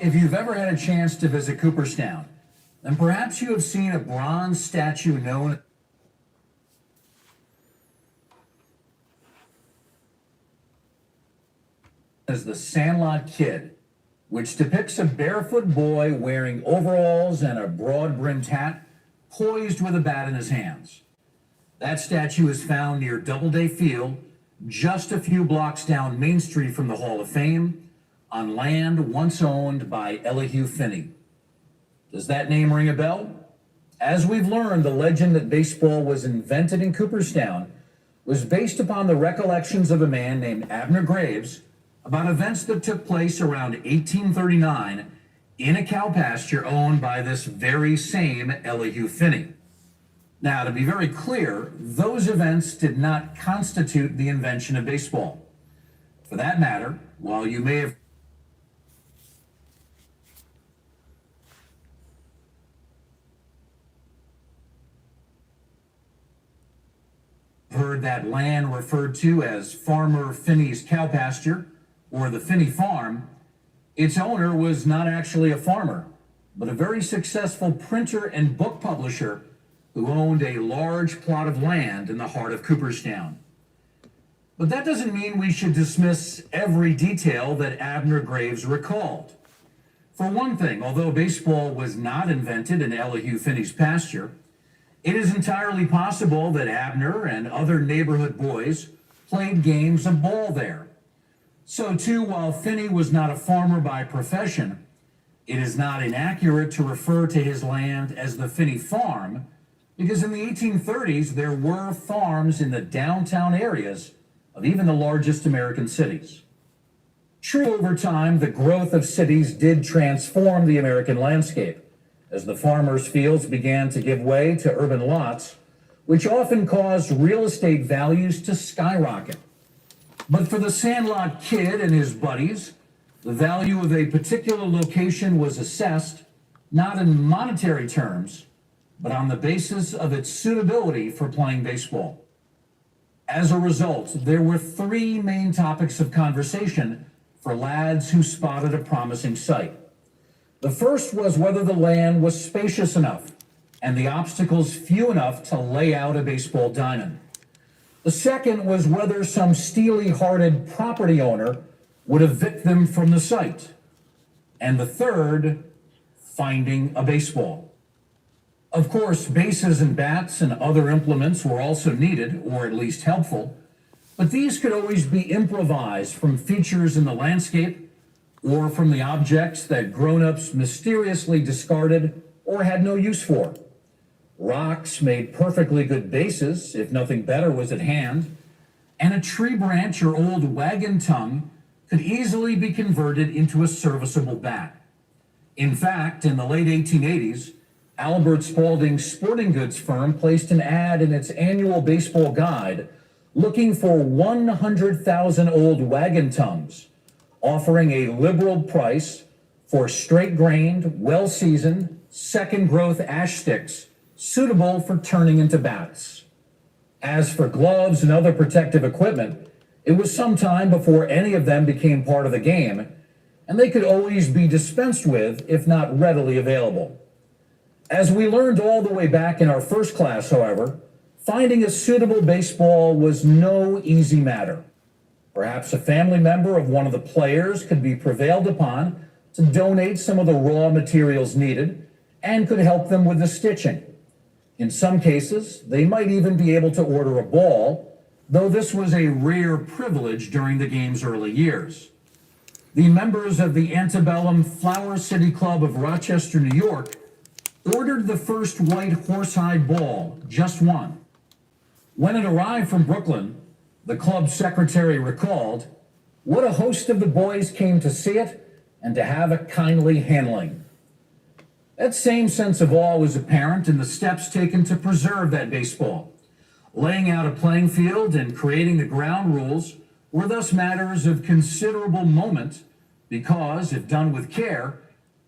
If you've ever had a chance to visit Cooperstown, then perhaps you have seen a bronze statue known as the Sandlot Kid, which depicts a barefoot boy wearing overalls and a broad-brimmed hat, poised with a bat in his hands. That statue is found near Doubleday Field, just a few blocks down Main Street from the Hall of Fame, on land once owned by Elihu Finney. Does that name ring a bell? As we've learned, the legend that baseball was invented in Cooperstown was based upon the recollections of a man named Abner Graves about events that took place around 1839 in a cow pasture owned by this very same Elihu Finney. Now, to be very clear, those events did not constitute the invention of baseball. For that matter, while you may have heard that land referred to as Farmer Finney's cow pasture or the Finney Farm, its owner was not actually a farmer, but a very successful printer and book publisher who owned a large plot of land in the heart of Cooperstown. But that doesn't mean we should dismiss every detail that Abner Graves recalled. For one thing, although baseball was not invented in Elihu Finney's pasture, it is entirely possible that Abner and other neighborhood boys played games of ball there. So too, while Finney was not a farmer by profession, it is not inaccurate to refer to his land as the Finney Farm, because in the 1830s, there were farms in the downtown areas of even the largest American cities. True, over time, the growth of cities did transform the American landscape, as the farmers' fields began to give way to urban lots, which often caused real estate values to skyrocket. But for the Sandlot Kid and his buddies, the value of a particular location was assessed not in monetary terms, but on the basis of its suitability for playing baseball. As a result, there were three main topics of conversation for lads who spotted a promising site. The first was whether the land was spacious enough and the obstacles few enough to lay out a baseball diamond. The second was whether some steely-hearted property owner would evict them from the site. And the third, finding a baseball. Of course, bases and bats and other implements were also needed, or at least helpful, but these could always be improvised from features in the landscape or from the objects that grown-ups mysteriously discarded or had no use for. Rocks made perfectly good bases if nothing better was at hand, and a tree branch or old wagon tongue could easily be converted into a serviceable bat. In fact, in the late 1880s, Albert Spaulding's sporting goods firm placed an ad in its annual baseball guide looking for 100,000 old wagon tongues, offering a liberal price for straight-grained, well-seasoned, second-growth ash sticks suitable for turning into bats. As for gloves and other protective equipment, it was some time before any of them became part of the game, and they could always be dispensed with if not readily available. As we learned all the way back in our first class, however, finding a suitable baseball was no easy matter. Perhaps a family member of one of the players could be prevailed upon to donate some of the raw materials needed and could help them with the stitching. In some cases, they might even be able to order a ball, though this was a rare privilege during the game's early years. The members of the antebellum Flower City Club of Rochester, New York, ordered the first white horsehide ball, just one. When it arrived from Brooklyn, the club secretary recalled, "What a host of the boys came to see it and to have a kindly handling." That same sense of awe was apparent in the steps taken to preserve that baseball. Laying out a playing field and creating the ground rules were thus matters of considerable moment because, if done with care,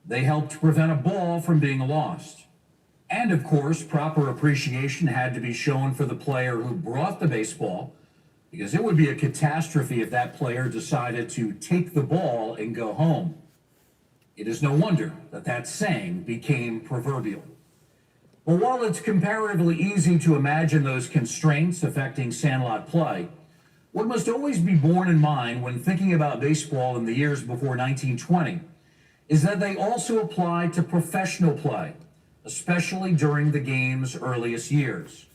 they helped prevent a ball from being lost. And of course, proper appreciation had to be shown for the player who brought the baseball, because it would be a catastrophe if that player decided to take the ball and go home. It is no wonder that that saying became proverbial. Well, while it's comparatively easy to imagine those constraints affecting sandlot play, what must always be borne in mind when thinking about baseball in the years before 1920 is that they also applied to professional play, especially during the game's earliest years.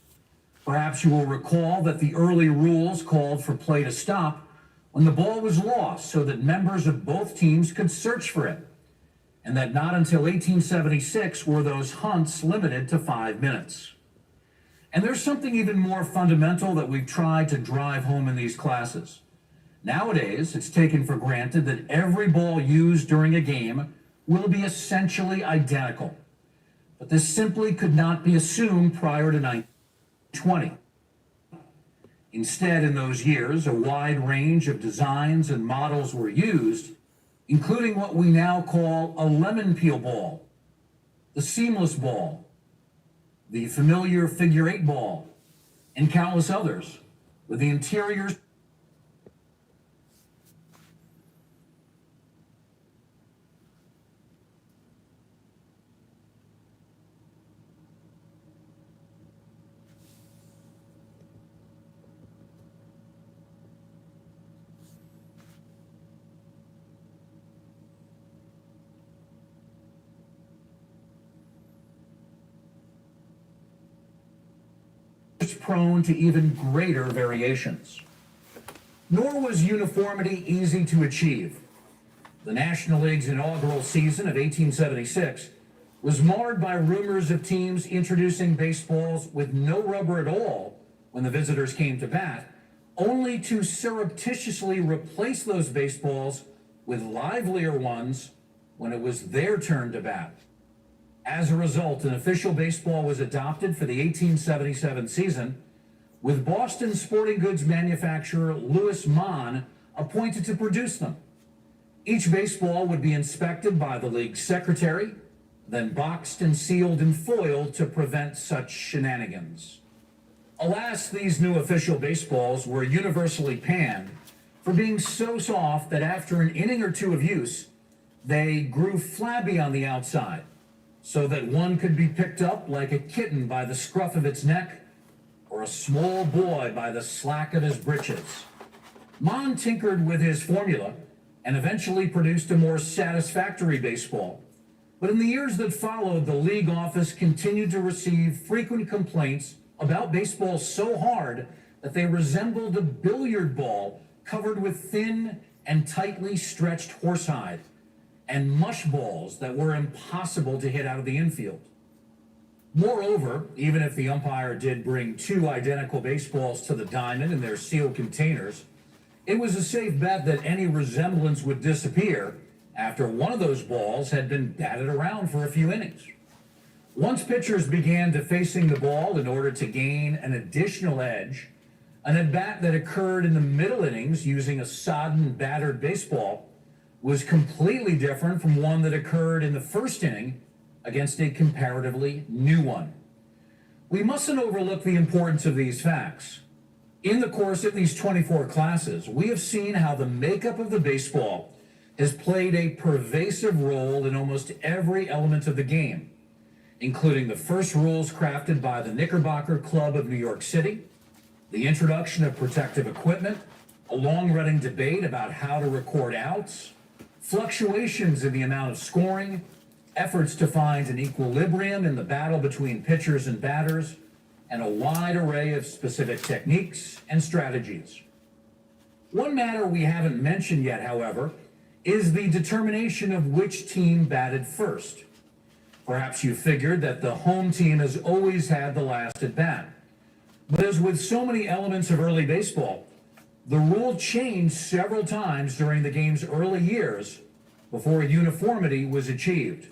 Perhaps you will recall that the early rules called for play to stop when the ball was lost so that members of both teams could search for it, and that not until 1876 were those hunts limited to 5 minutes. And there's something even more fundamental that we've tried to drive home in these classes. Nowadays, it's taken for granted that every ball used during a game will be essentially identical. But this simply could not be assumed prior to 1920. Instead, in those years, a wide range of designs and models were used, including what we now call a lemon peel ball, the seamless ball, the familiar figure 8 ball, and countless others, with the interiors prone to even greater variations. Nor was uniformity easy to achieve. The National League's inaugural season of 1876 was marred by rumors of teams introducing baseballs with no rubber at all when the visitors came to bat, only to surreptitiously replace those baseballs with livelier ones when it was their turn to bat. As a result, an official baseball was adopted for the 1877 season, with Boston sporting goods manufacturer Louis Mann appointed to produce them. Each baseball would be inspected by the league's secretary, then boxed and sealed and foiled to prevent such shenanigans. Alas, these new official baseballs were universally panned for being so soft that after an inning or two of use, they grew flabby on the outside, so that one could be picked up like a kitten by the scruff of its neck or a small boy by the slack of his breeches. Mann tinkered with his formula and eventually produced a more satisfactory baseball. But in the years that followed, the league office continued to receive frequent complaints about baseballs so hard that they resembled a billiard ball covered with thin and tightly stretched horsehide, and mush balls that were impossible to hit out of the infield. Moreover, even if the umpire did bring 2 identical baseballs to the diamond in their sealed containers, it was a safe bet that any resemblance would disappear after one of those balls had been batted around for a few innings. Once pitchers began defacing the ball in order to gain an additional edge, an at-bat that occurred in the middle innings using a sodden, battered baseball was completely different from one that occurred in the first inning against a comparatively new one. We mustn't overlook the importance of these facts. In the course of these 24 classes, we have seen how the makeup of the baseball has played a pervasive role in almost every element of the game, including the first rules crafted by the Knickerbocker Club of New York City, the introduction of protective equipment, a long-running debate about how to record outs, fluctuations in the amount of scoring, efforts to find an equilibrium in the battle between pitchers and batters, and a wide array of specific techniques and strategies. One matter we haven't mentioned yet, however, is the determination of which team batted first. Perhaps you figured that the home team has always had the last at bat. But as with so many elements of early baseball, the rule changed several times during the game's early years before uniformity was achieved.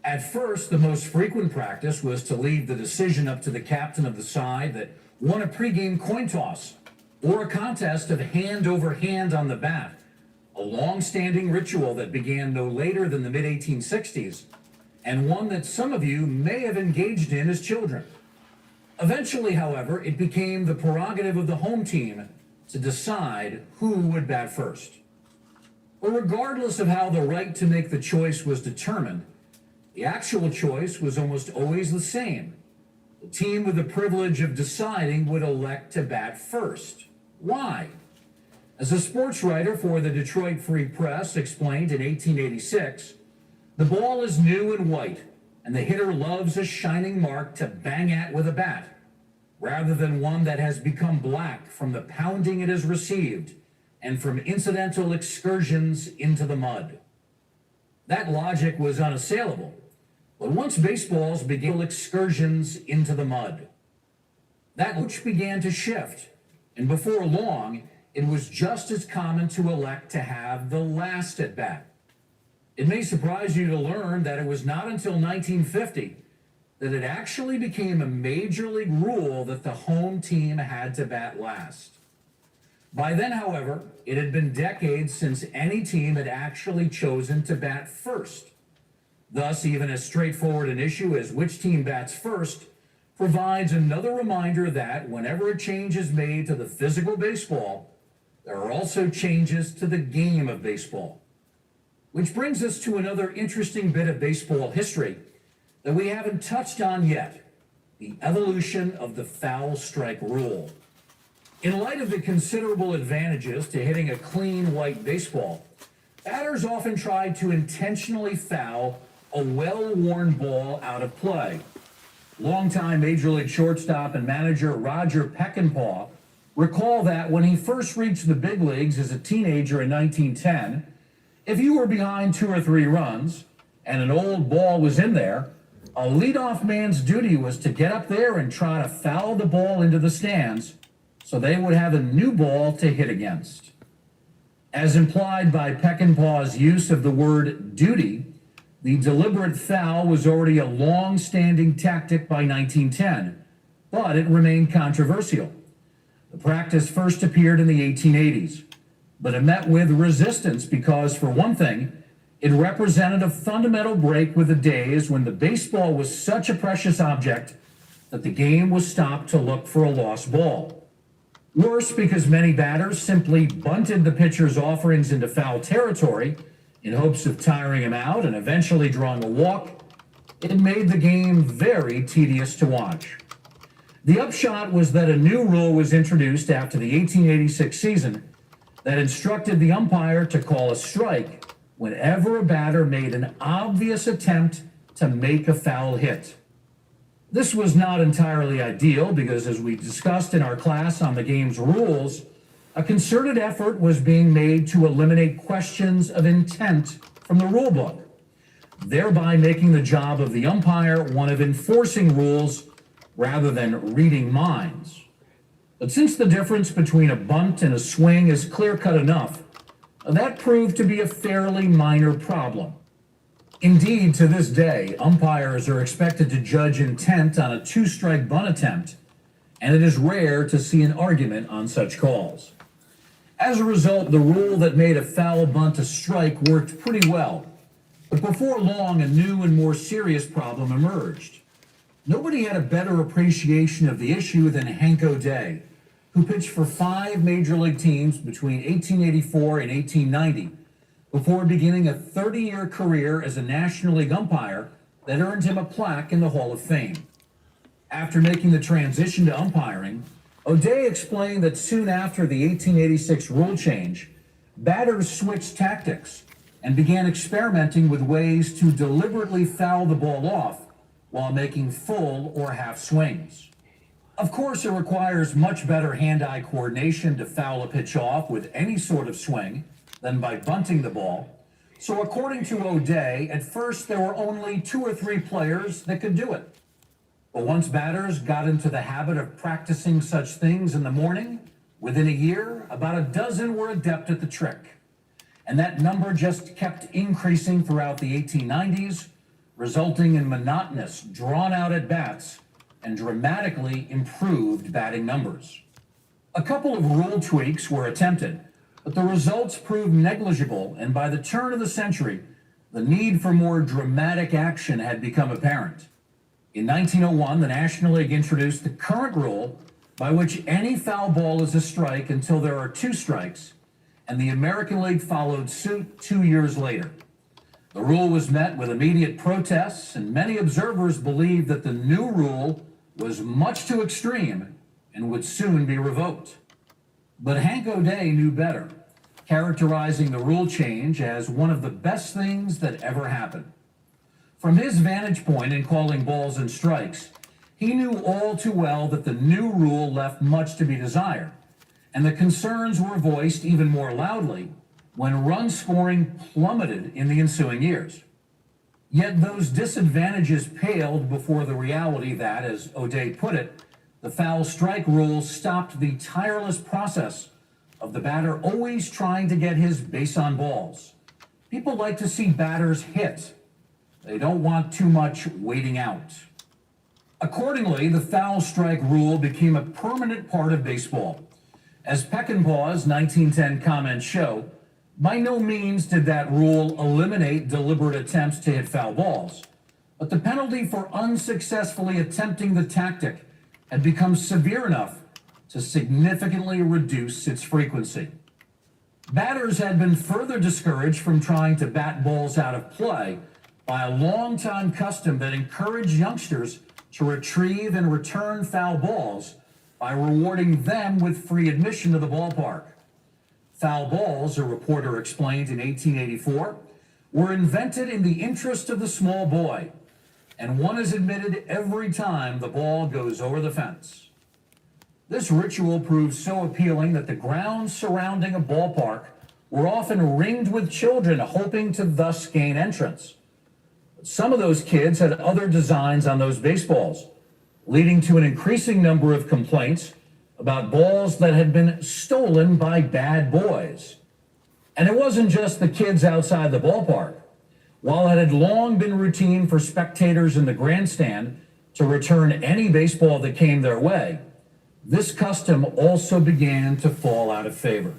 At first, the most frequent practice was to leave the decision up to the captain of the side that won a pregame coin toss or a contest of hand over hand on the bat, a long-standing ritual that began no later than the mid-1860s and one that some of you may have engaged in as children. Eventually, however, it became the prerogative of the home team to decide who would bat first. But regardless of how the right to make the choice was determined, the actual choice was almost always the same. The team with the privilege of deciding would elect to bat first. Why? As a sports writer for the Detroit Free Press explained in 1886, the ball is new and white, and the hitter loves a shining mark to bang at with a bat, rather than one that has become black from the pounding it has received and from incidental excursions into the mud. That logic was unassailable, but once baseballs began excursions into the mud, that which began to shift, and before long, it was just as common to elect to have the last at bat. It may surprise you to learn that it was not until 1950 that it actually became a major league rule that the home team had to bat last. By then, however, it had been decades since any team had actually chosen to bat first. Thus, even as straightforward an issue as which team bats first provides another reminder that whenever a change is made to the physical baseball, there are also changes to the game of baseball. Which brings us to another interesting bit of baseball history that we haven't touched on yet: the evolution of the foul strike rule. In light of the considerable advantages to hitting a clean white baseball, batters often tried to intentionally foul a well-worn ball out of play. Longtime Major League shortstop and manager Roger Peckinpah recalled that when he first reached the big leagues as a teenager in 1910, if you were behind 2 or 3 runs and an old ball was in there, a leadoff man's duty was to get up there and try to foul the ball into the stands so they would have a new ball to hit against. As implied by Peckinpah's use of the word duty, the deliberate foul was already a long-standing tactic by 1910, but it remained controversial. The practice first appeared in the 1880s, but it met with resistance because, for one thing, it represented a fundamental break with the days when the baseball was such a precious object that the game was stopped to look for a lost ball. Worse, because many batters simply bunted the pitcher's offerings into foul territory in hopes of tiring him out and eventually drawing a walk, it made the game very tedious to watch. The upshot was that a new rule was introduced after the 1886 season that instructed the umpire to call a strike whenever a batter made an obvious attempt to make a foul hit. This was not entirely ideal because, as we discussed in our class on the game's rules, a concerted effort was being made to eliminate questions of intent from the rulebook, thereby making the job of the umpire one of enforcing rules rather than reading minds. But since the difference between a bunt and a swing is clear-cut enough, that proved to be a fairly minor problem. Indeed, to this day, umpires are expected to judge intent on a 2-strike bunt attempt, and it is rare to see an argument on such calls. As a result, the rule that made a foul bunt a strike worked pretty well, but before long, a new and more serious problem emerged. Nobody had a better appreciation of the issue than Hank O'Day, who pitched for 5 major league teams between 1884 and 1890, before beginning a 30-year career as a National League umpire that earned him a plaque in the Hall of Fame. After making the transition to umpiring, O'Day explained that soon after the 1886 rule change, batters switched tactics and began experimenting with ways to deliberately foul the ball off while making full or half swings. Of course, it requires much better hand-eye coordination to foul a pitch off with any sort of swing than by bunting the ball. So according to O'Day, at first there were only 2 or 3 players that could do it. But once batters got into the habit of practicing such things in the morning, within a year, about a dozen were adept at the trick. And that number just kept increasing throughout the 1890s, resulting in monotonous, drawn-out at-bats and dramatically improved batting numbers. A couple of rule tweaks were attempted, but the results proved negligible, and by the turn of the century, the need for more dramatic action had become apparent. In 1901, the National League introduced the current rule by which any foul ball is a strike until there are 2 strikes, and the American League followed suit 2 years later. The rule was met with immediate protests, and many observers believed that the new rule was much too extreme and would soon be revoked. But Hank O'Day knew better, characterizing the rule change as one of the best things that ever happened. From his vantage point in calling balls and strikes, he knew all too well that the new rule left much to be desired, and the concerns were voiced even more loudly when run scoring plummeted in the ensuing years. Yet those disadvantages paled before the reality that, as O'Day put it, the foul strike rule stopped the tireless process of the batter always trying to get his base on balls. People like to see batters hit. They don't want too much waiting out. Accordingly, the foul strike rule became a permanent part of baseball. As Peckinpah's 1910 comments show, by no means did that rule eliminate deliberate attempts to hit foul balls, but the penalty for unsuccessfully attempting the tactic had become severe enough to significantly reduce its frequency. Batters had been further discouraged from trying to bat balls out of play by a long-time custom that encouraged youngsters to retrieve and return foul balls by rewarding them with free admission to the ballpark. Foul balls, a reporter explained in 1884, were invented in the interest of the small boy, and one is admitted every time the ball goes over the fence. This ritual proved so appealing that the grounds surrounding a ballpark were often ringed with children hoping to thus gain entrance. Some of those kids had other designs on those baseballs, leading to an increasing number of complaints about balls that had been stolen by bad boys. And it wasn't just the kids outside the ballpark. While it had long been routine for spectators in the grandstand to return any baseball that came their way, this custom also began to fall out of favor.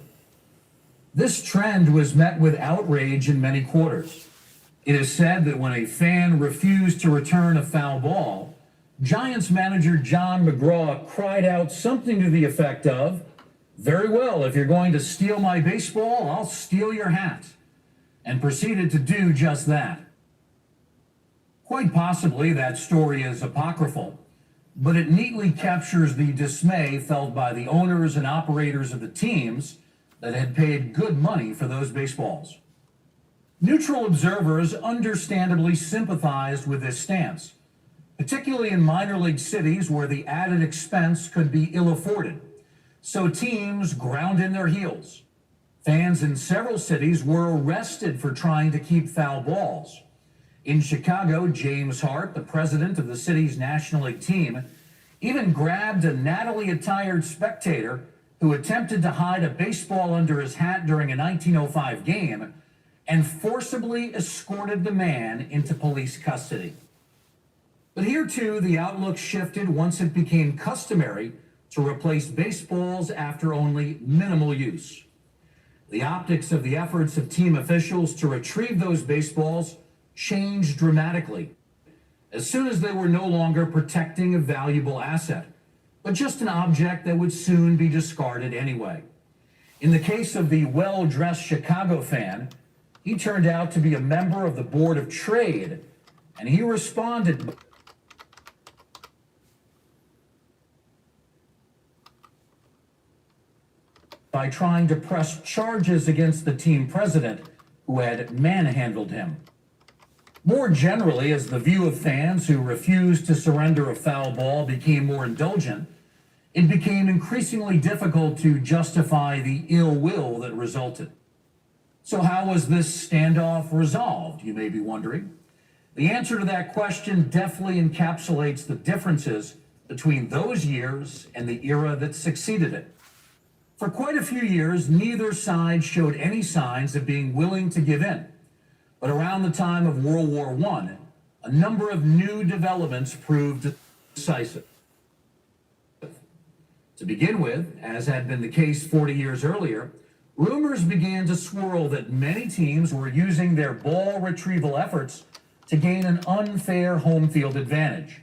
This trend was met with outrage in many quarters. It is said that when a fan refused to return a foul ball, Giants manager John McGraw cried out something to the effect of, "Very well, if you're going to steal my baseball, I'll steal your hat," and proceeded to do just that. Quite possibly that story is apocryphal, but it neatly captures the dismay felt by the owners and operators of the teams that had paid good money for those baseballs. Neutral observers understandably sympathized with this stance, particularly in minor league cities where the added expense could be ill-afforded. So teams ground in their heels. Fans in several cities were arrested for trying to keep foul balls. In Chicago, James Hart, the president of the city's National League team, even grabbed a nattily-attired spectator who attempted to hide a baseball under his hat during a 1905 game and forcibly escorted the man into police custody. But here, too, the outlook shifted once it became customary to replace baseballs after only minimal use. The optics of the efforts of team officials to retrieve those baseballs changed dramatically as soon as they were no longer protecting a valuable asset, but just an object that would soon be discarded anyway. In the case of the well-dressed Chicago fan, he turned out to be a member of the Board of Trade, and he responded by trying to press charges against the team president who had manhandled him. More generally, as the view of fans who refused to surrender a foul ball became more indulgent, it became increasingly difficult to justify the ill will that resulted. So how was this standoff resolved, you may be wondering? The answer to that question deftly encapsulates the differences between those years and the era that succeeded it. For quite a few years, neither side showed any signs of being willing to give in. But around the time of World War I, a number of new developments proved decisive. To begin with, as had been the case 40 years earlier, rumors began to swirl that many teams were using their ball retrieval efforts to gain an unfair home field advantage.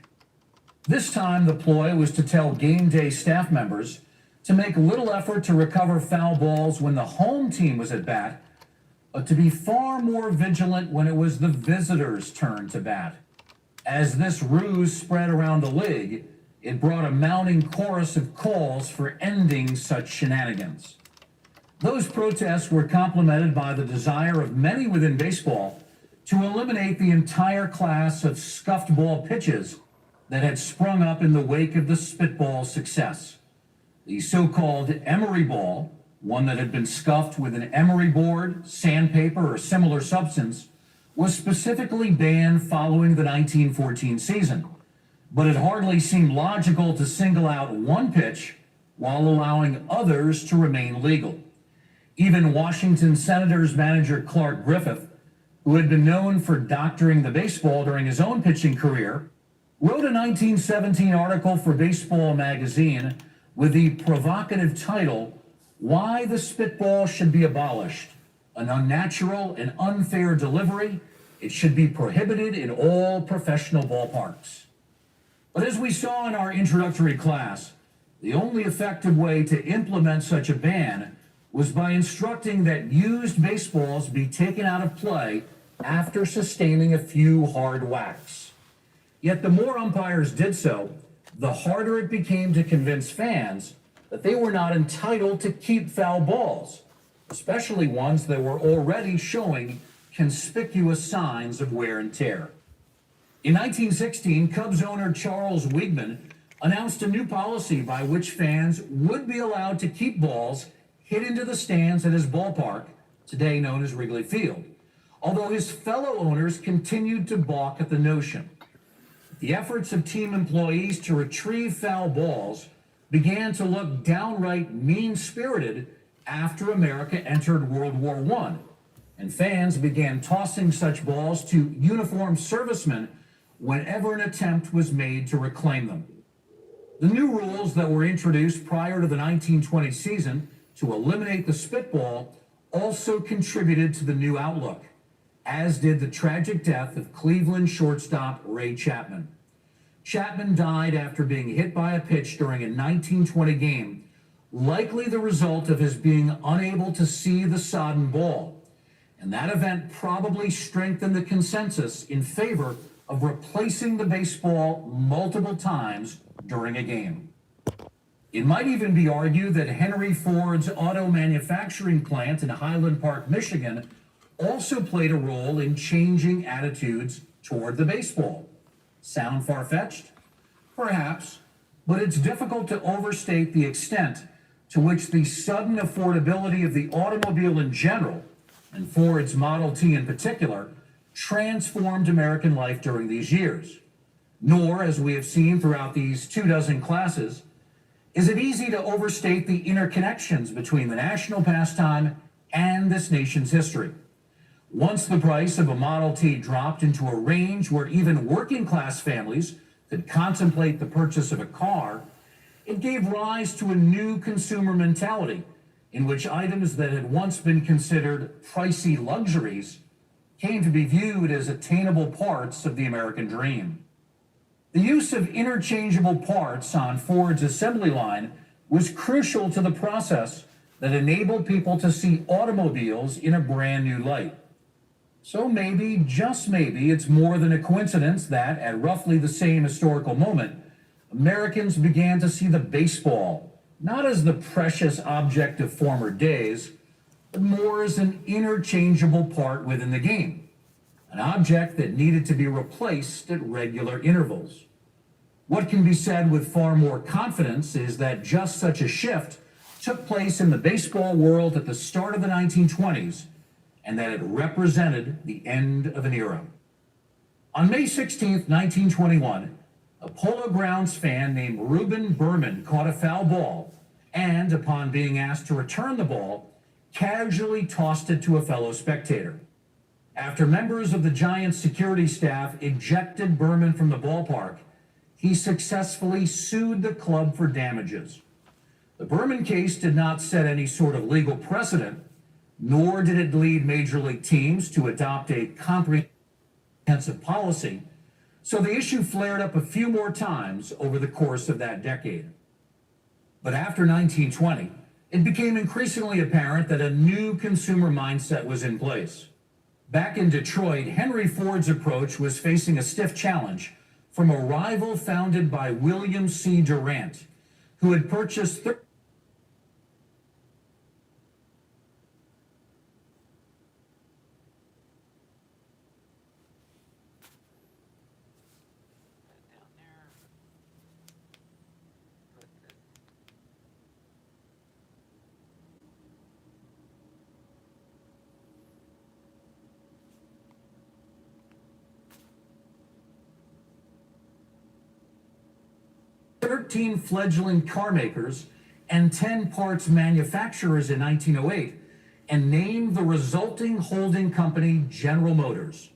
This time, the ploy was to tell game day staff members to make little effort to recover foul balls when the home team was at bat, but to be far more vigilant when it was the visitors' turn to bat. As this ruse spread around the league, it brought a mounting chorus of calls for ending such shenanigans. Those protests were complemented by the desire of many within baseball to eliminate the entire class of scuffed ball pitches that had sprung up in the wake of the spitball success. The so-called emery ball, one that had been scuffed with an emery board, sandpaper, or similar substance, was specifically banned following the 1914 season, but it hardly seemed logical to single out one pitch while allowing others to remain legal. Even Washington Senators manager Clark Griffith, who had been known for doctoring the baseball during his own pitching career, wrote a 1917 article for Baseball magazine with the provocative title, "Why the Spitball Should Be Abolished. An Unnatural and Unfair Delivery. It should be prohibited in all professional ballparks." But as we saw in our introductory class, the only effective way to implement such a ban was by instructing that used baseballs be taken out of play after sustaining a few hard whacks. Yet the more umpires did so, the harder it became to convince fans that they were not entitled to keep foul balls, especially ones that were already showing conspicuous signs of wear and tear. In 1916, Cubs owner Charles Weigman announced a new policy by which fans would be allowed to keep balls hit into the stands at his ballpark, today known as Wrigley Field, although his fellow owners continued to balk at the notion. The efforts of team employees to retrieve foul balls began to look downright mean-spirited after America entered World War I, and fans began tossing such balls to uniformed servicemen whenever an attempt was made to reclaim them. The new rules that were introduced prior to the 1920 season to eliminate the spitball also contributed to the new outlook, as did the tragic death of Cleveland shortstop Ray Chapman. Chapman died after being hit by a pitch during a 1920 game, likely the result of his being unable to see the sodden ball. And that event probably strengthened the consensus in favor of replacing the baseball multiple times during a game. It might even be argued that Henry Ford's auto manufacturing plant in Highland Park, Michigan, also played a role in changing attitudes toward the baseball. Sound far-fetched? Perhaps, but it's difficult to overstate the extent to which the sudden affordability of the automobile in general, and Ford's Model T in particular, transformed American life during these years. Nor, as we have seen throughout these 24 classes, is it easy to overstate the interconnections between the national pastime and this nation's history. Once the price of a Model T dropped into a range where even working-class families could contemplate the purchase of a car, it gave rise to a new consumer mentality in which items that had once been considered pricey luxuries came to be viewed as attainable parts of the American dream. The use of interchangeable parts on Ford's assembly line was crucial to the process that enabled people to see automobiles in a brand new light. So maybe, just maybe, it's more than a coincidence that, at roughly the same historical moment, Americans began to see the baseball not as the precious object of former days, but more as an interchangeable part within the game, an object that needed to be replaced at regular intervals. What can be said with far more confidence is that just such a shift took place in the baseball world at the start of the 1920s, and that it represented the end of an era. On May 16, 1921, a Polo Grounds fan named Reuben Berman caught a foul ball and, upon being asked to return the ball, casually tossed it to a fellow spectator. After members of the Giants security staff ejected Berman from the ballpark, he successfully sued the club for damages. The Berman case did not set any sort of legal precedent, nor did it lead major league teams to adopt a comprehensive policy, so the issue flared up a few more times over the course of that decade. But after 1920, it became increasingly apparent that a new consumer mindset was in place. Back in Detroit, Henry Ford's approach was facing a stiff challenge from a rival founded by William C. Durant, who had purchased thirteen fledgling car makers and 10 parts manufacturers in 1908 and named the resulting holding company General Motors.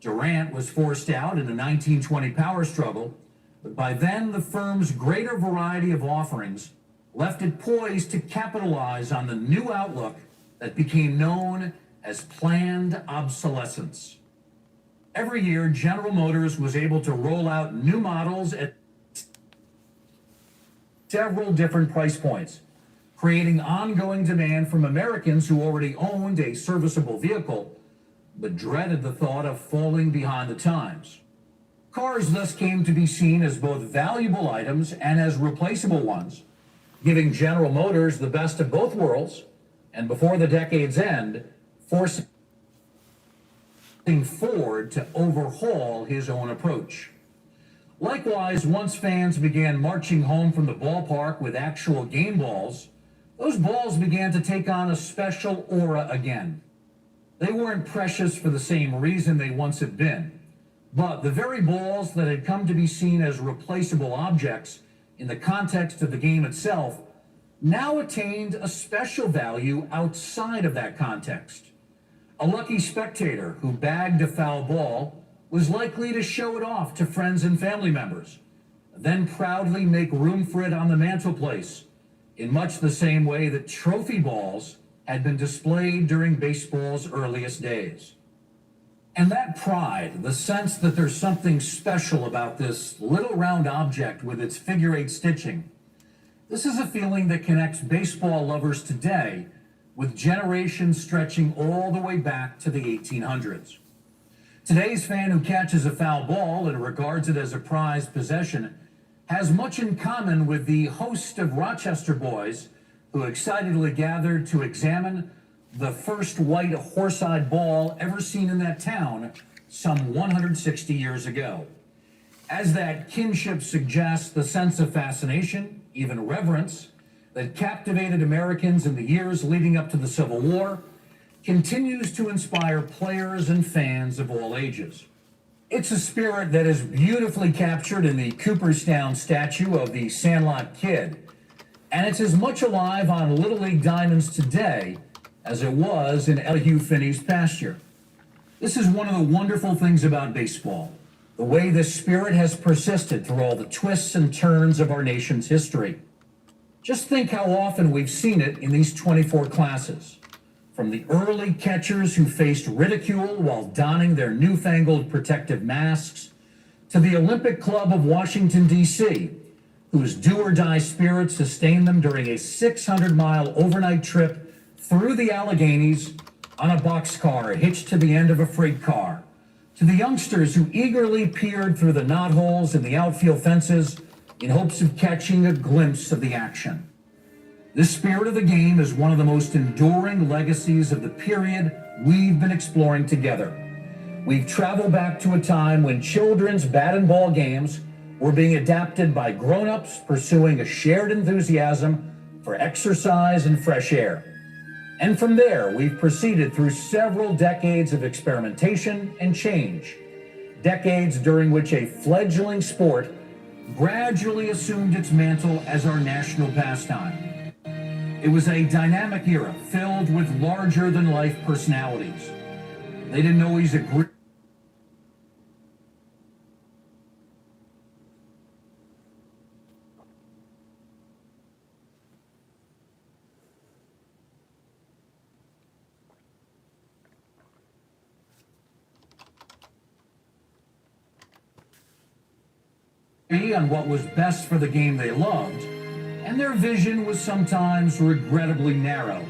Durant was forced out in the 1920 power struggle, but by then the firm's greater variety of offerings left it poised to capitalize on the new outlook that became known as planned obsolescence. Every year, General Motors was able to roll out new models at several different price points, creating ongoing demand from Americans who already owned a serviceable vehicle but dreaded the thought of falling behind the times. Cars thus came to be seen as both valuable items and as replaceable ones, giving General Motors the best of both worlds, and before the decade's end, forcing Ford to overhaul his own approach. Likewise, once fans began marching home from the ballpark with actual game balls, those balls began to take on a special aura again. They weren't precious for the same reason they once had been, but the very balls that had come to be seen as replaceable objects in the context of the game itself now attained a special value outside of that context. A lucky spectator who bagged a foul ball was likely to show it off to friends and family members, then proudly make room for it on the mantelpiece, in much the same way that trophy balls had been displayed during baseball's earliest days. And that pride, the sense that there's something special about this little round object with its figure-8 stitching, this is a feeling that connects baseball lovers today with generations stretching all the way back to the 1800s. Today's fan who catches a foul ball and regards it as a prized possession has much in common with the host of Rochester boys who excitedly gathered to examine the first white horse-eyed ball ever seen in that town some 160 years ago. As that kinship suggests, the sense of fascination, even reverence, that captivated Americans in the years leading up to the Civil War continues to inspire players and fans of all ages. It's a spirit that is beautifully captured in the Cooperstown statue of the Sandlot Kid, and it's as much alive on Little League diamonds today as it was in Elihu Finney's pasture. This is one of the wonderful things about baseball, the way this spirit has persisted through all the twists and turns of our nation's history. Just think how often we've seen it in these 24 classes. From the early catchers who faced ridicule while donning their newfangled protective masks, to the Olympic Club of Washington, D.C., whose do-or-die spirit sustained them during a 600-mile overnight trip through the Alleghenies on a boxcar hitched to the end of a freight car, to the youngsters who eagerly peered through the knotholes in the outfield fences in hopes of catching a glimpse of the action. The spirit of the game is one of the most enduring legacies of the period we've been exploring together. We've traveled back to a time when children's bat and ball games were being adapted by grown-ups pursuing a shared enthusiasm for exercise and fresh air. And from there, we've proceeded through several decades of experimentation and change, decades during which a fledgling sport gradually assumed its mantle as our national pastime. It was a dynamic era filled with larger-than-life personalities. They didn't always agree on what was best for the game they loved, and their vision was sometimes regrettably narrow.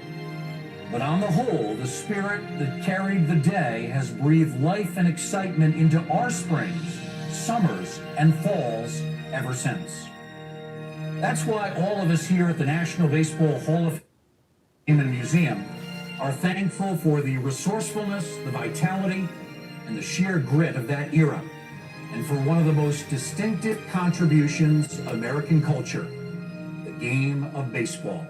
But on the whole, the spirit that carried the day has breathed life and excitement into our springs, summers, and falls ever since. That's why all of us here at the National Baseball Hall of Fame and Museum are thankful for the resourcefulness, the vitality, and the sheer grit of that era, and for one of the most distinctive contributions of American culture, the game of baseball.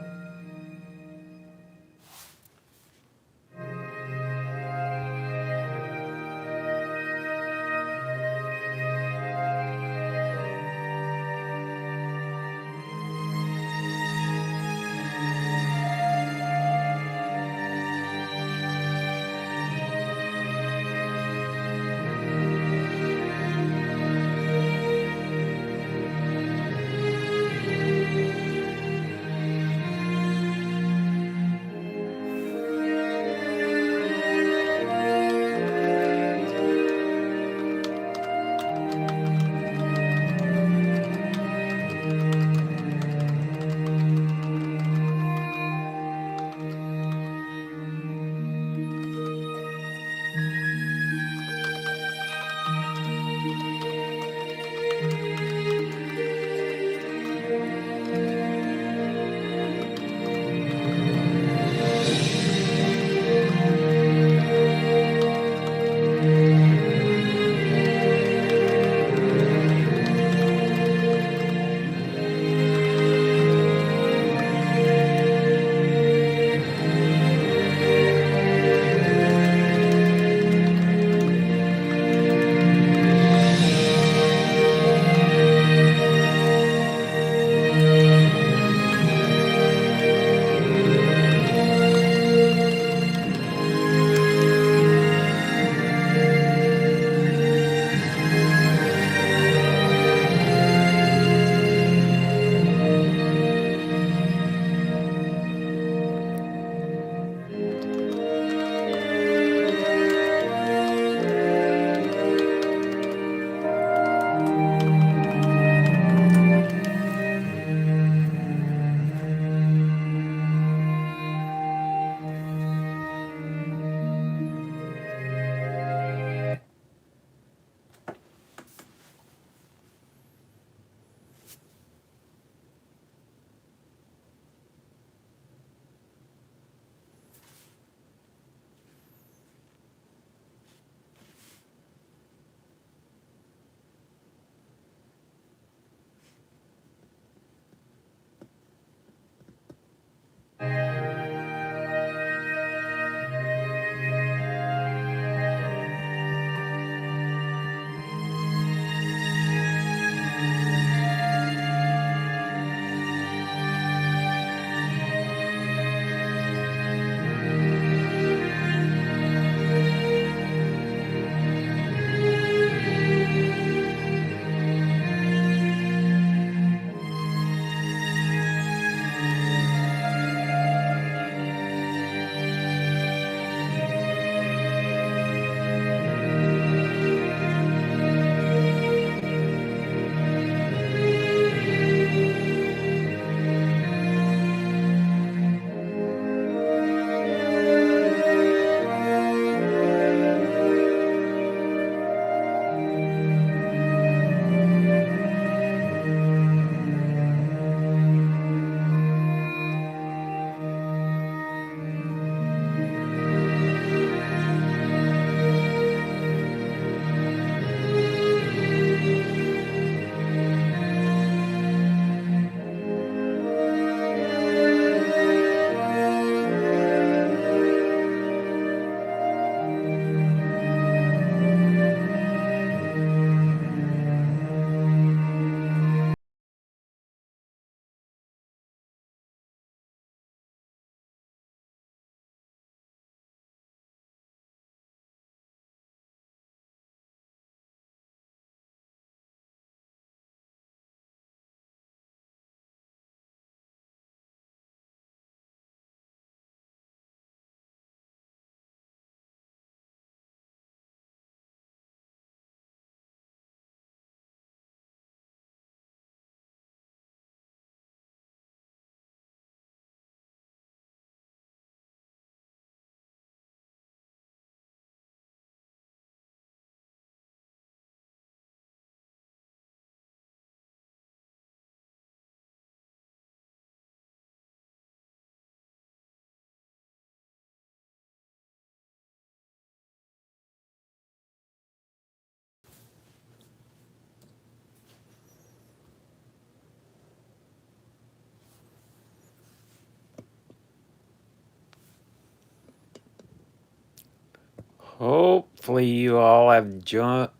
Hopefully you all have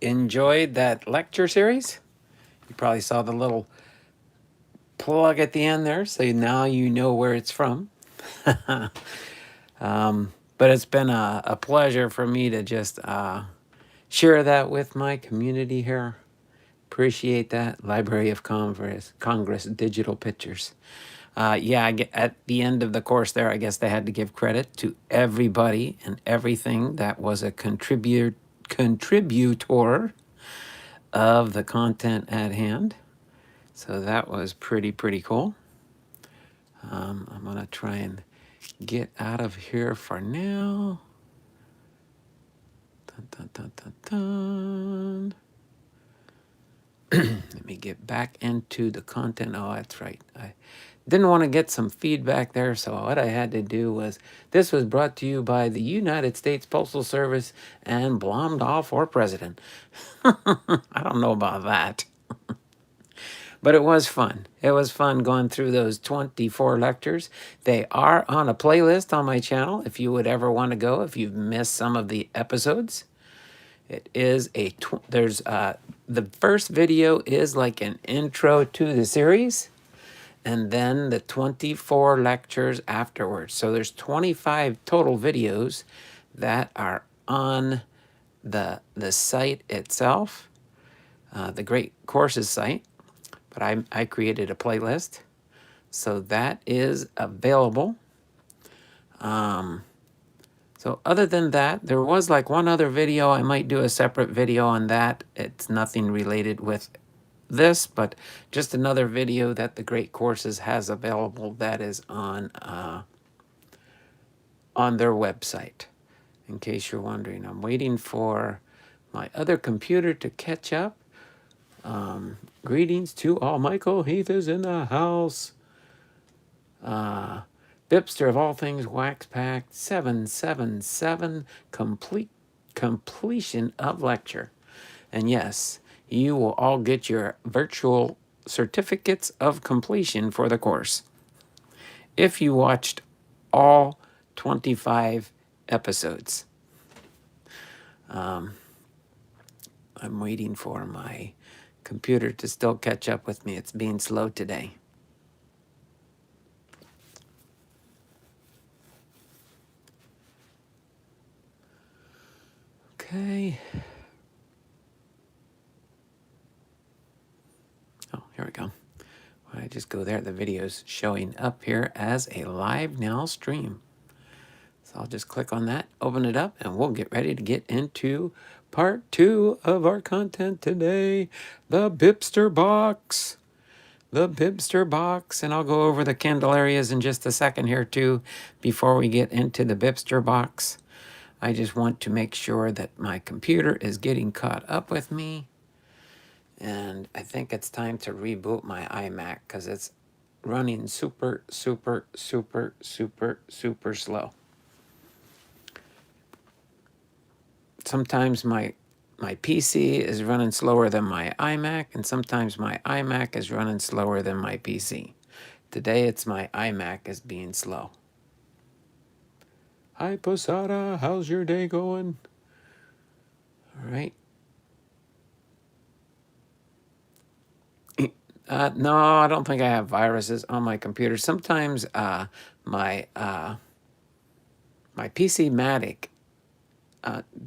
enjoyed that lecture series. You probably saw the little plug at the end there, so now you know where it's from. But it's been a pleasure for me to just share that with my community here. Appreciate that. Library of Congress digital pictures. Yeah, at the end of the course there, I guess they had to give credit to everybody and everything that was a contributor of the content at hand. So that was pretty cool. I'm going to try and get out of here for now. Dun, dun, dun, dun, dun. Let me get back into the content. Oh, that's right. I didn't want to get some feedback there, so what I had to do was, this was brought to you by the United States Postal Service and Blomdahl for President. I don't know about that. But it was fun. It was fun going through those 24 lectures. They are on a playlist on my channel if you would ever want to go, if you've missed some of the episodes. It is there's the first video is like an intro to the series, and then the 24 lectures afterwards. So there's 25 total videos that are on the site itself, the Great Courses site. But I created a playlist, so that is available. So other than that, there was like one other video. I might do a separate video on that. It's nothing related with this, but just another video that the Great Courses has available that is on their website. In case you're wondering, I'm waiting for my other computer to catch up. Greetings to all. Michael Heath is in the house. BiPster of all things wax packed 777 completion of lecture. And yes, you will all get your virtual certificates of completion for the course if you watched all 25 episodes. I'm waiting for my computer to still catch up with me. It's being slow today. Okay. Oh, here we go. When I just go there, the video's showing up here as a live now stream. So I'll just click on that, open it up, and we'll get ready to get into part 2 of our content today, the BiPster box. The BiPster box, and I'll go over the Candelarias in just a second here too before we get into the BiPster box. I just want to make sure that my computer is getting caught up with me. And I think it's time to reboot my iMac because it's running super slow. Sometimes my PC is running slower than my iMac, and sometimes my iMac is running slower than my PC. Today it's my iMac is being slow. Hi Posada, how's your day going? All right. No, I don't think I have viruses on my computer. Sometimes my PC-Matic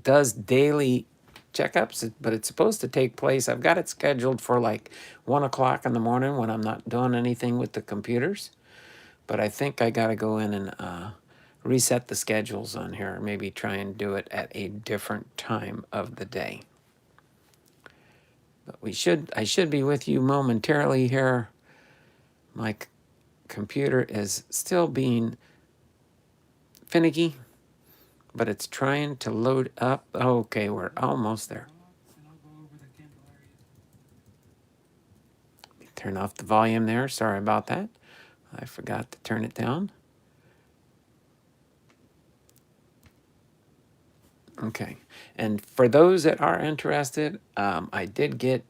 does daily checkups, but it's supposed to take place. I've got it scheduled for like 1 o'clock in the morning when I'm not doing anything with the computers. But I think I got to go in and reset the schedules on here. Maybe try and do it at a different time of the day. But I should be with you momentarily here. My computer is still being finicky, but it's trying to load up. Okay, we're almost there. Let me turn off the volume there. Sorry about that. I forgot to turn it down. Okay, and for those that are interested, I did get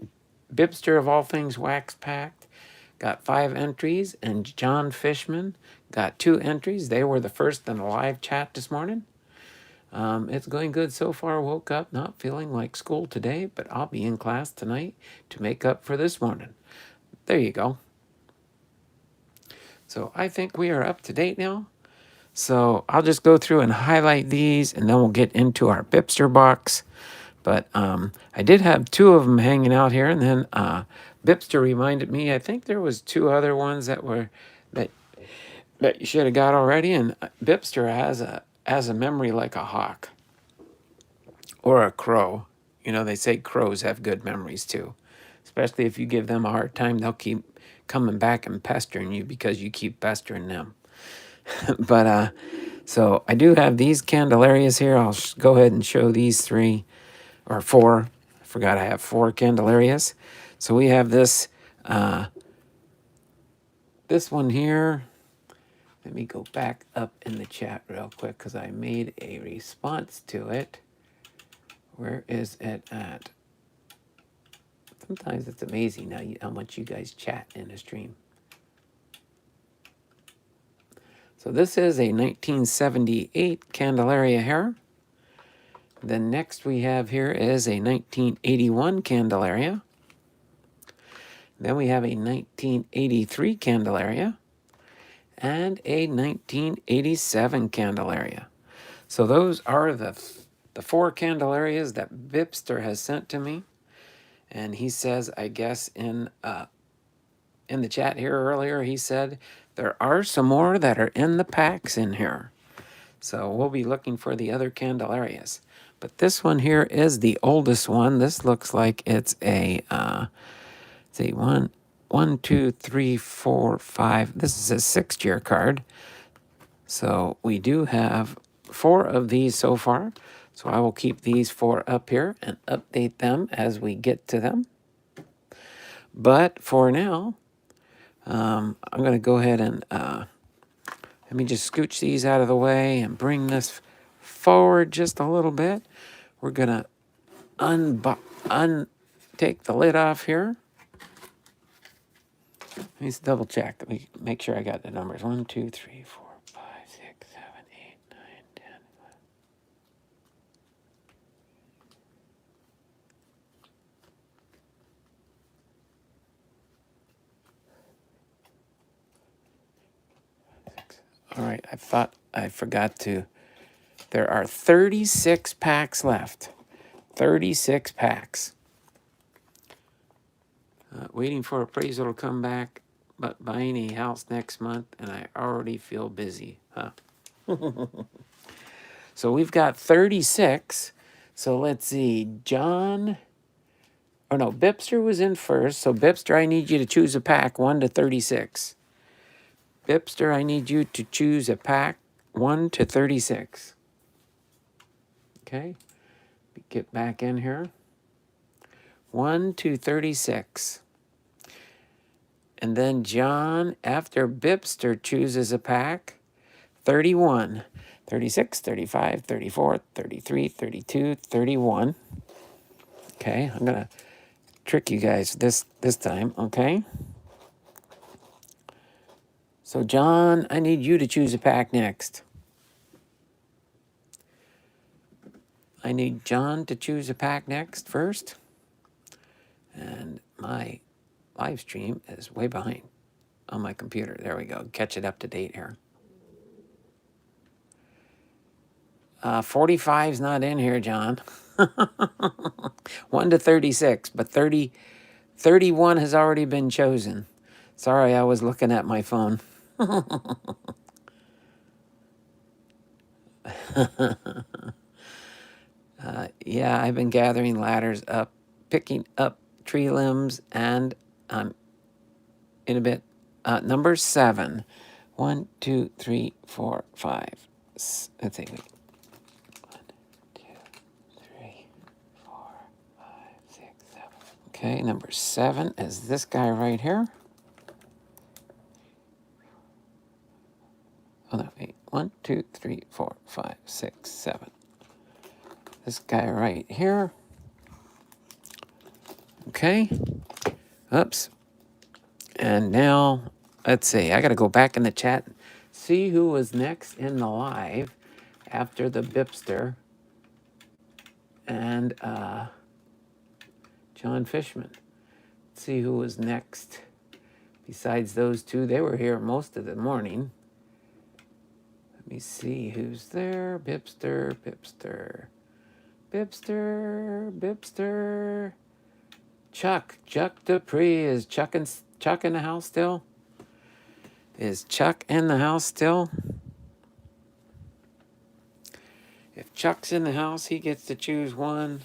BiPster of all things wax packed, got 5 entries, and John Fishman got 2 entries. They were the first in the live chat this morning. It's going good so far. Woke up not feeling like school today, but I'll be in class tonight to make up for this morning. There you go. So I think we are up to date now. So I'll just go through and highlight these, and then we'll get into our BiPster box. But I did have two of them hanging out here, and then BiPster reminded me. I think there was two other ones that you should have got already. And BiPster has a memory like a hawk or a crow. You know, they say crows have good memories too, especially if you give them a hard time. They'll keep coming back and pestering you because you keep pestering them. But so I do have these Candelarias here. I'll go ahead and show these three or four. I forgot I have four Candelarias. So we have this this one here. Let me go back up in the chat real quick because I made a response to it. Where is it at? Sometimes it's amazing how much you guys chat in a stream. So this is a 1978 Candelaria here. The next we have here is a 1981 Candelaria. Then we have a 1983 Candelaria and a 1987 Candelaria. So those are the four Candelarias that BiPster has sent to me. And he says, I guess in the chat here earlier, he said there are some more that are in the packs in here. So we'll be looking for the other Candelarias. But this one here is the oldest one. This looks like it's a, let's see, one, two, three, four, five. This is a 6-year card. So we do have 4 of these so far. So I will keep these 4 up here and update them as we get to them. But for now, I'm going to go ahead and let me just scooch these out of the way and bring this forward just a little bit. We're going to take the lid off here. Let me double check. Let me make sure I got the numbers. 1, 2, 3, 4, 5, 6, 7, 8, 9, 10, 11. All right, I thought I forgot to. There are 36 packs left. 36 packs. Waiting for appraisal to come back, but buying a house next month, and I already feel busy. Huh? So we've got 36. So let's see. BiPster was in first. So BiPster, I need you to choose a pack 1 to 36. BiPster, I need you to choose a pack 1 to 36. Okay. Get back in here. 1 to 36. And then John, after BiPster chooses a pack, 31, 36, 35, 34, 33, 32, 31. Okay, I'm going to trick you guys this time, okay? So John, I need you to choose a pack next. I need John to choose a pack next first. And my live stream is way behind on my computer. There we go. Catch it up to date here. 45's not in here, John. 1 to 36, but 31 has already been chosen. Sorry, I was looking at my phone. Yeah, I've been gathering ladders up, picking up tree limbs, and I'm in a bit. Number 7. 1, 2, 3, 4, 5. Let's see. Wait. 1, 2, 3, 4, 5, 6, 7. Okay, number 7 is this guy right here. Oh no, wait. 1, 2, 3, 4, 5, 6, 7. This guy right here. Okay. Oops. And now, let's see. I got to go back in the chat, see who was next in the live. after the BiPster and John Fishman. Let's see who was next. Besides those two, they were here most of the morning. Let me see who's there. BiPster, BiPster, BiPster, BiPster. Chuck Dupree. Is Chuck in the house still? Is Chuck in the house still? If Chuck's in the house, he gets to choose one.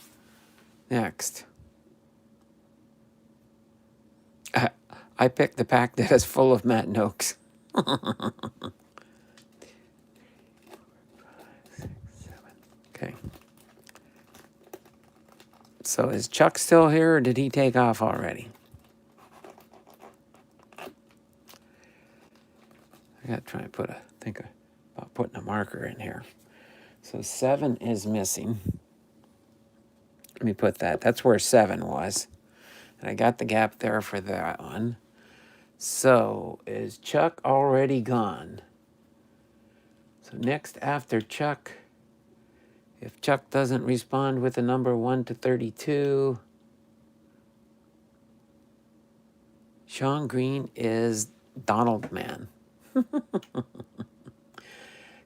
Next. I picked the pack that is full of Matt Noakes. Okay. So is Chuck still here, or did he take off already? I gotta try and think about putting a marker in here. So 7 is missing. Let me put that. That's where 7 was. And I got the gap there for that one. So is Chuck already gone? So next after Chuck, if Chuck doesn't respond with the number 1 to 32, Sean Green is Donald Man.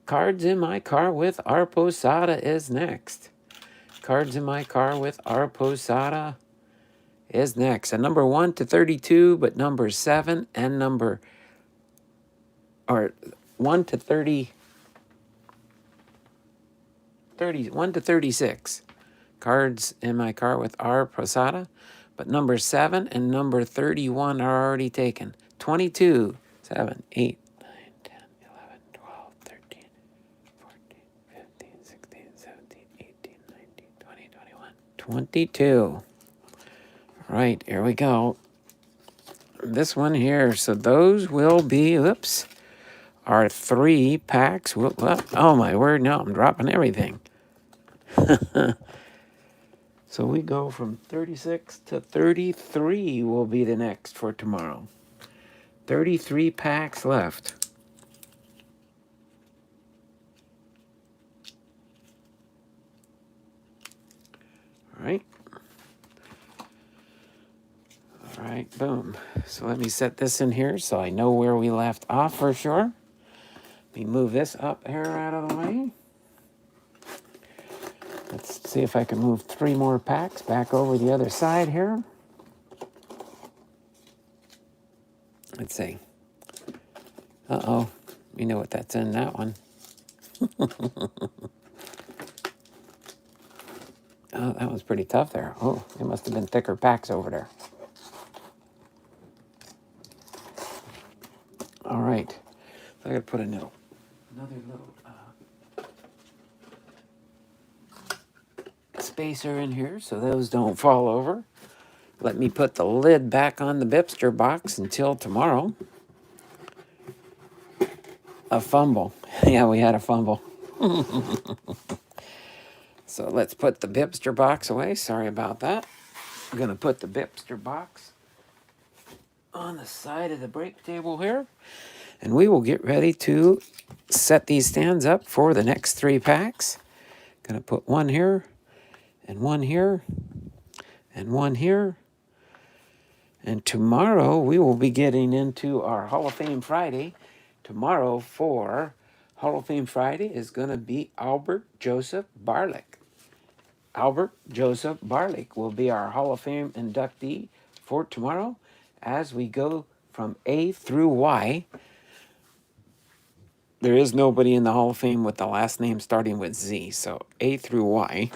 Cards in My Car with R. Posada is next. Cards in My Car with R. Posada is next. And number 1 to 32, but number 7 and 1 to 1 to 36. Cards in My Car with R. Posada, but number 7 and number 31 are already taken. 22, 7, 8, 9, 10, 11, 12, 13, 14, 15, 16, 17, 18, 19, 20, 21, 22. All right, here we go. This one here, so those will be, are 3 packs. Oh my word, no, I'm dropping everything. So we go from 36 to 33 will be the next for tomorrow. 33 packs left. All right. All right, boom. So let me set this in here so I know where we left off for sure. Let me move this up here out of the way. Let's see if I can move 3 more packs back over the other side here. Let's see. Uh-oh. You know what that's in that one. Oh, that was pretty tough there. Oh, it must have been thicker packs over there. All right. So I got to put another little spacer in here so those don't fall over. Let me put the lid back on the BiPster box until tomorrow. A fumble. Yeah, we had a fumble. So let's put the BiPster box away. Sorry about that. I'm going to put the BiPster box on the side of the break table here. And we will get ready to set these stands up for the next 3 packs. Going to put one here, and one here, and one here. And tomorrow we will be getting into our Hall of Fame Friday. Tomorrow for Hall of Fame Friday is going to be Albert Joseph Barlick. Albert Joseph Barlick will be our Hall of Fame inductee for tomorrow as we go from A through Y. There is nobody in the Hall of Fame with the last name starting with Z, so A through Y.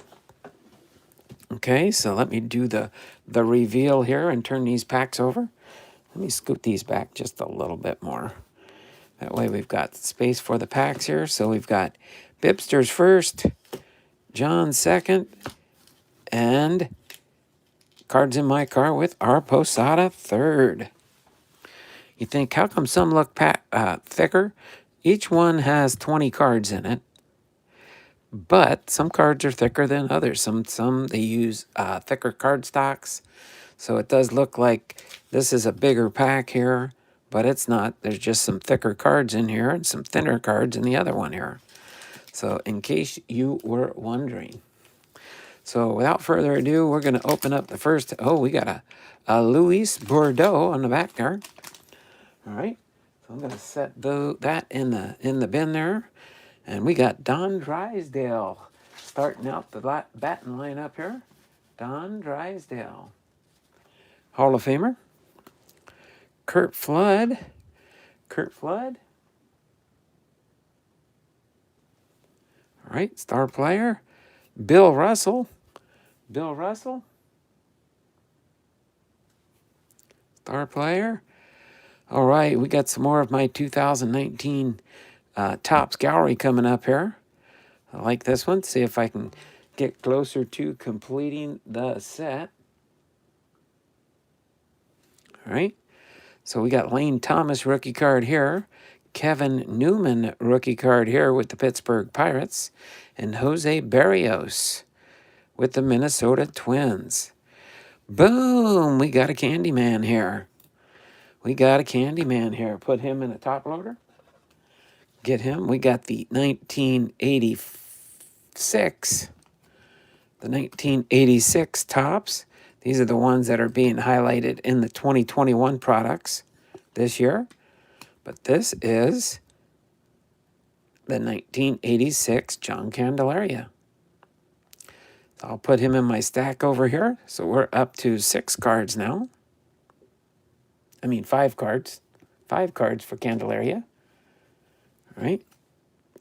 Okay, so let me do the reveal here and turn these packs over. Let me scoot these back just a little bit more. That way we've got space for the packs here. So we've got BiPsters first, John second, and Cards in My Car with R. Posada third. You think, how come some look thicker? Each one has 20 cards in it. But some cards are thicker than others. Some they use thicker card stocks. So it does look like this is a bigger pack here, but it's not. There's just some thicker cards in here and some thinner cards in the other one here. So in case you were wondering. So without further ado, we're going to open up the first. Oh, we got a Louis Bordeaux on the back there. All right. So I'm going to set that in the bin there. And we got Don Drysdale starting out the batting line up here. Don Drysdale. Hall of Famer. Kurt Flood. Kurt Flood. All right. Star player. Bill Russell. Bill Russell. Star player. All right. We got some more of my 2019 Topps Gallery coming up here. I like this one. See if I can get closer to completing the set. All right. So we got Lane Thomas rookie card here. Kevin Newman rookie card here with the Pittsburgh Pirates. And Jose Barrios with the Minnesota Twins. Boom! We got a Candyman here. We got a Candyman here. Put him in a top loader. Get him. We got the 1986. The 1986 Topps. These are the ones that are being highlighted in the 2021 products this year. But this is the 1986 John Candelaria. So I'll put him in my stack over here. So we're up to 6 cards now. I mean 5 cards. 5 cards for Candelaria. All right.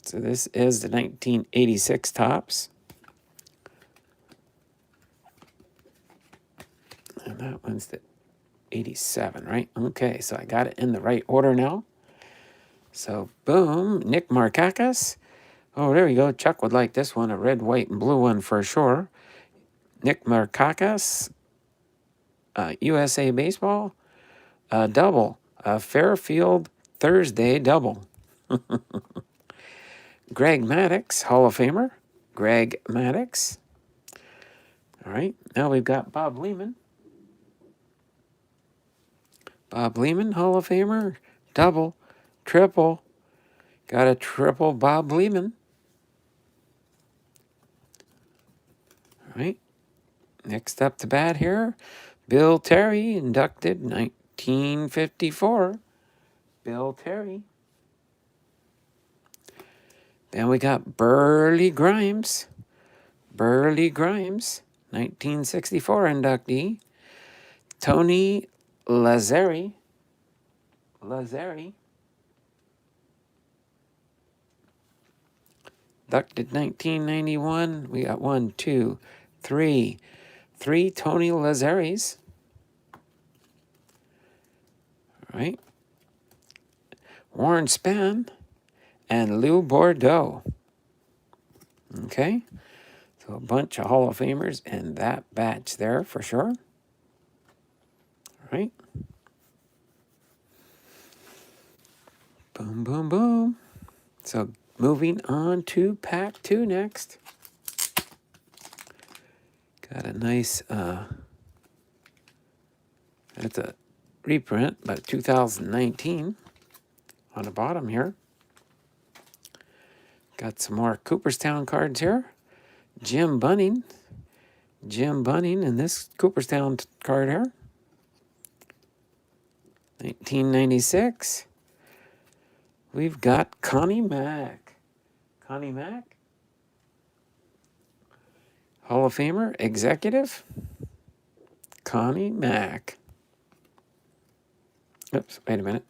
So this is the 1986 Topps. And that one's the 87, right? Okay, so I got it in the right order now. So, boom, Nick Markakis. Oh, there we go. Chuck would like this one, a red, white, and blue one for sure. Nick Markakis, USA Baseball, double, Fairfield Thursday double. Greg Maddux, Hall of Famer. Greg Maddux. All right, now we've got Bob Lehman. Bob Lehman, Hall of Famer, double, triple. Got a triple Bob Lehman. All right. Next up to bat here, Bill Terry, inducted 1954. Bill Terry. Then we got Burley Grimes. Burley Grimes, 1964 inductee. Tony Lazzeri. Lazzeri. Inducted 1991. We got 1, 2, 3. 3 Tony Lazzaris. All right. Warren Spahn and Lou Bordeaux. Okay. So a bunch of Hall of Famers in that batch there for sure. All right. Boom, boom, boom. So moving on to pack 2 next. Got a nice, that's a reprint, but 2019 on the bottom here. Got some more Cooperstown cards here. Jim Bunning in this Cooperstown card here. 1996. We've got Connie Mack. Connie Mack. Hall of Famer, executive. Connie Mack. Oops, wait a minute.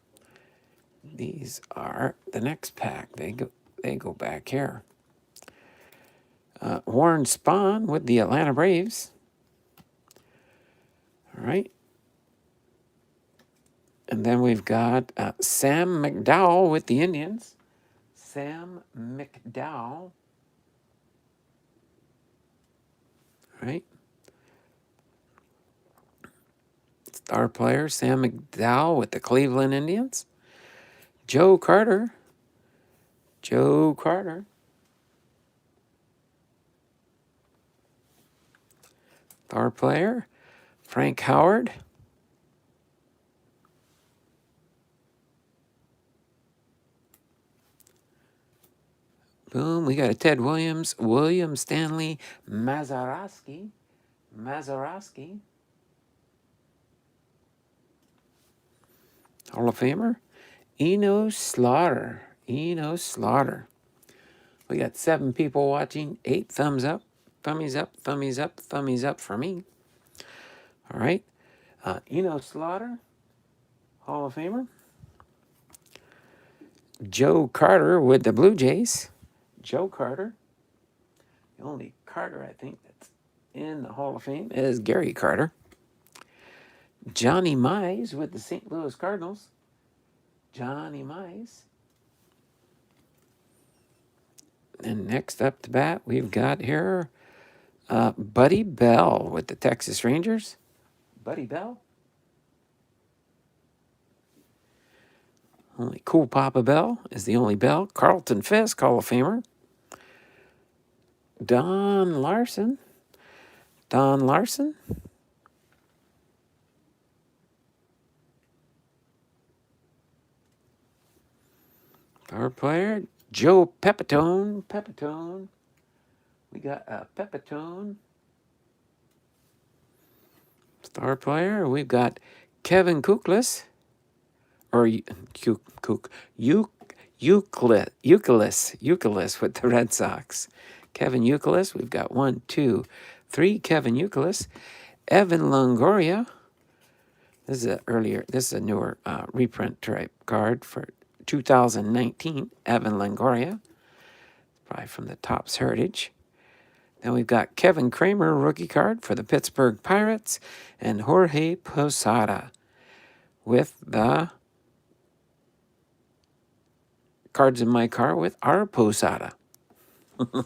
These are the next pack. They go back here. Warren Spahn with the Atlanta Braves. All right. And then we've got Sam McDowell with the Indians. Sam McDowell. All right. Star player Sam McDowell with the Cleveland Indians. Joe Carter. Joe Carter. Star player Frank Howard. Boom. We got a Ted Williams, William Stanley Mazeroski. Hall of Famer. Eno Slaughter. We got 7 people watching. 8 thumbs up. Thummies up for me. All right. Eno Slaughter, Hall of Famer. Joe Carter with the Blue Jays. Joe Carter. The only Carter I think that's in the Hall of Fame is Gary Carter. Johnny Mize with the St. Louis Cardinals. Johnny Mize. And next up to bat, we've got here Buddy Bell with the Texas Rangers. Buddy Bell. Only Cool Papa Bell is the only Bell. Carlton Fisk, Hall of Famer. Don Larson. Our player, Joe Pepitone. We got a Pepitone. Star player, we've got Kevin Kuklis. Or Euclid with the Red Sox. Kevin Euclid. We've got 1, 2, 3 Kevin Euclid. Evan Longoria. This is a newer reprint type card for 2019. Evan Longoria. Probably from the Topps Heritage. Then we've got Kevin Kramer, rookie card for the Pittsburgh Pirates. And Jorge Posada with the Cards in My Car with our Posada. All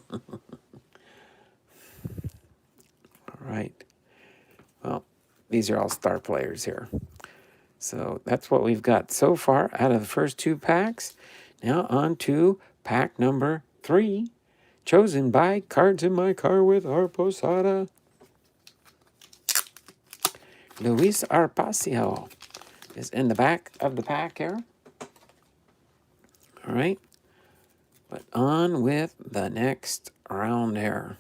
right. Well, these are all star players here. So that's what we've got so far out of the first 2 packs. Now on to pack number 3, chosen by Cards in My Car with our Posada. Luis Arpacio is in the back of the pack here. All right. But on with the next round here.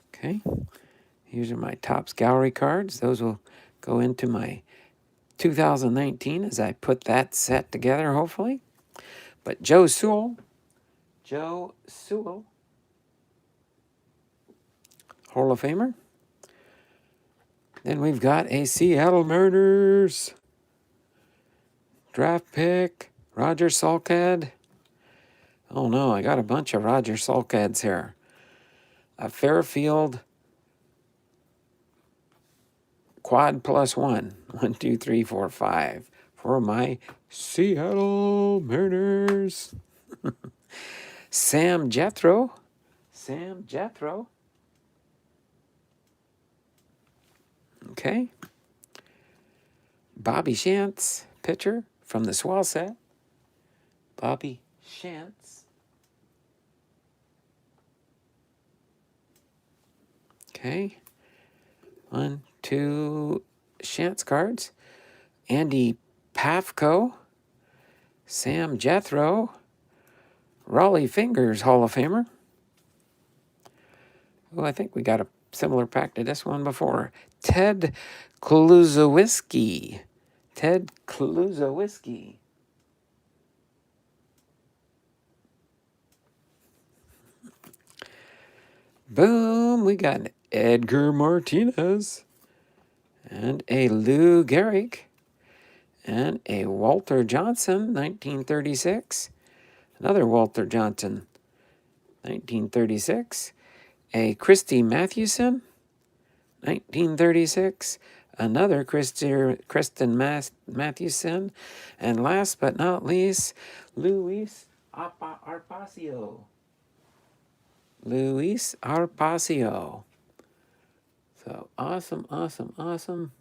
Okay. These are my Topps Gallery cards. Those will go into my 2019 as I put that set together, hopefully. But Joe Sewell, Hall of Famer. Then we've got a Seattle Mariners draft pick, Roger Salkad. Oh no, I got a bunch of Roger Salkads here. A Fairfield quad plus 1. 1, 2, 3, 4, 5 for my Seattle Mariners. Sam Jethro. Okay. Bobby Shantz, pitcher from the Swell set. Bobby Shantz. Okay. 1, 2 Shantz cards. Andy Pafko. Sam Jethro. Raleigh Fingers, Hall of Famer. Oh, I think we got a similar pack to this one before. Ted Kluszewski. Boom, we got an Edgar Martinez. And a Lou Gehrig. And a Walter Johnson, 1936. Another Walter Johnson, 1936. A Christy Mathewson, 1936. Another Kristen Mathewson. And last but not least, Luis Arpacio. So awesome.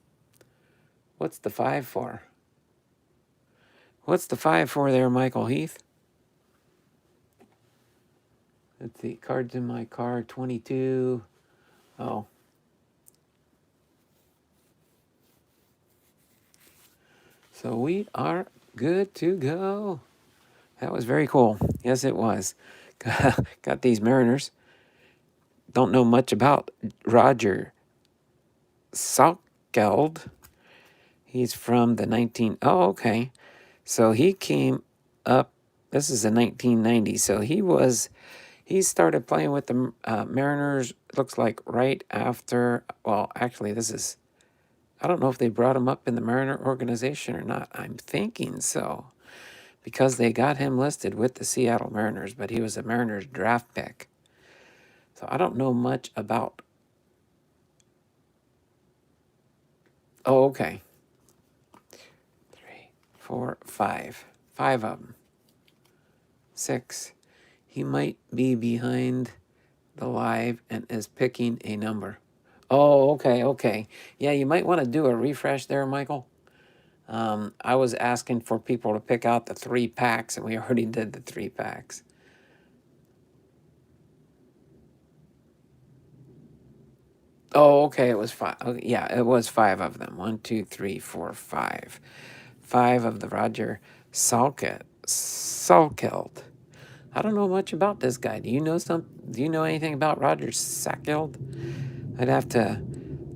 What's the 5 for? What's the 5 for there, Michael Heath? Let's see. Cards in My Car, 22. Oh. So we are good to go. That was very cool. Yes, it was. Got these Mariners. Don't know much about Roger Salkeld. He's from the 19... Oh, okay. So he came up... This is the 1990s. So he started playing with the Mariners, looks like right after... Well, actually, this is... I don't know if they brought him up in the Mariner organization or not. I'm thinking so, because they got him listed with the Seattle Mariners, but he was a Mariners draft pick. So I don't know much about... Oh, okay. 3, 4, 5. 5 of them. 6. He might be behind the live and is picking a number. Oh, okay. Yeah, you might want to do a refresh there, Michael. I was asking for people to pick out the 3 packs, and we already did the 3 packs. Oh, okay, it was 5. Okay, yeah, it was 5 of them. 1, 2, 3, 4, 5. 5 of the Roger Salkeld. I don't know much about this guy. Do you know anything about Roger Salkeld? I'd have to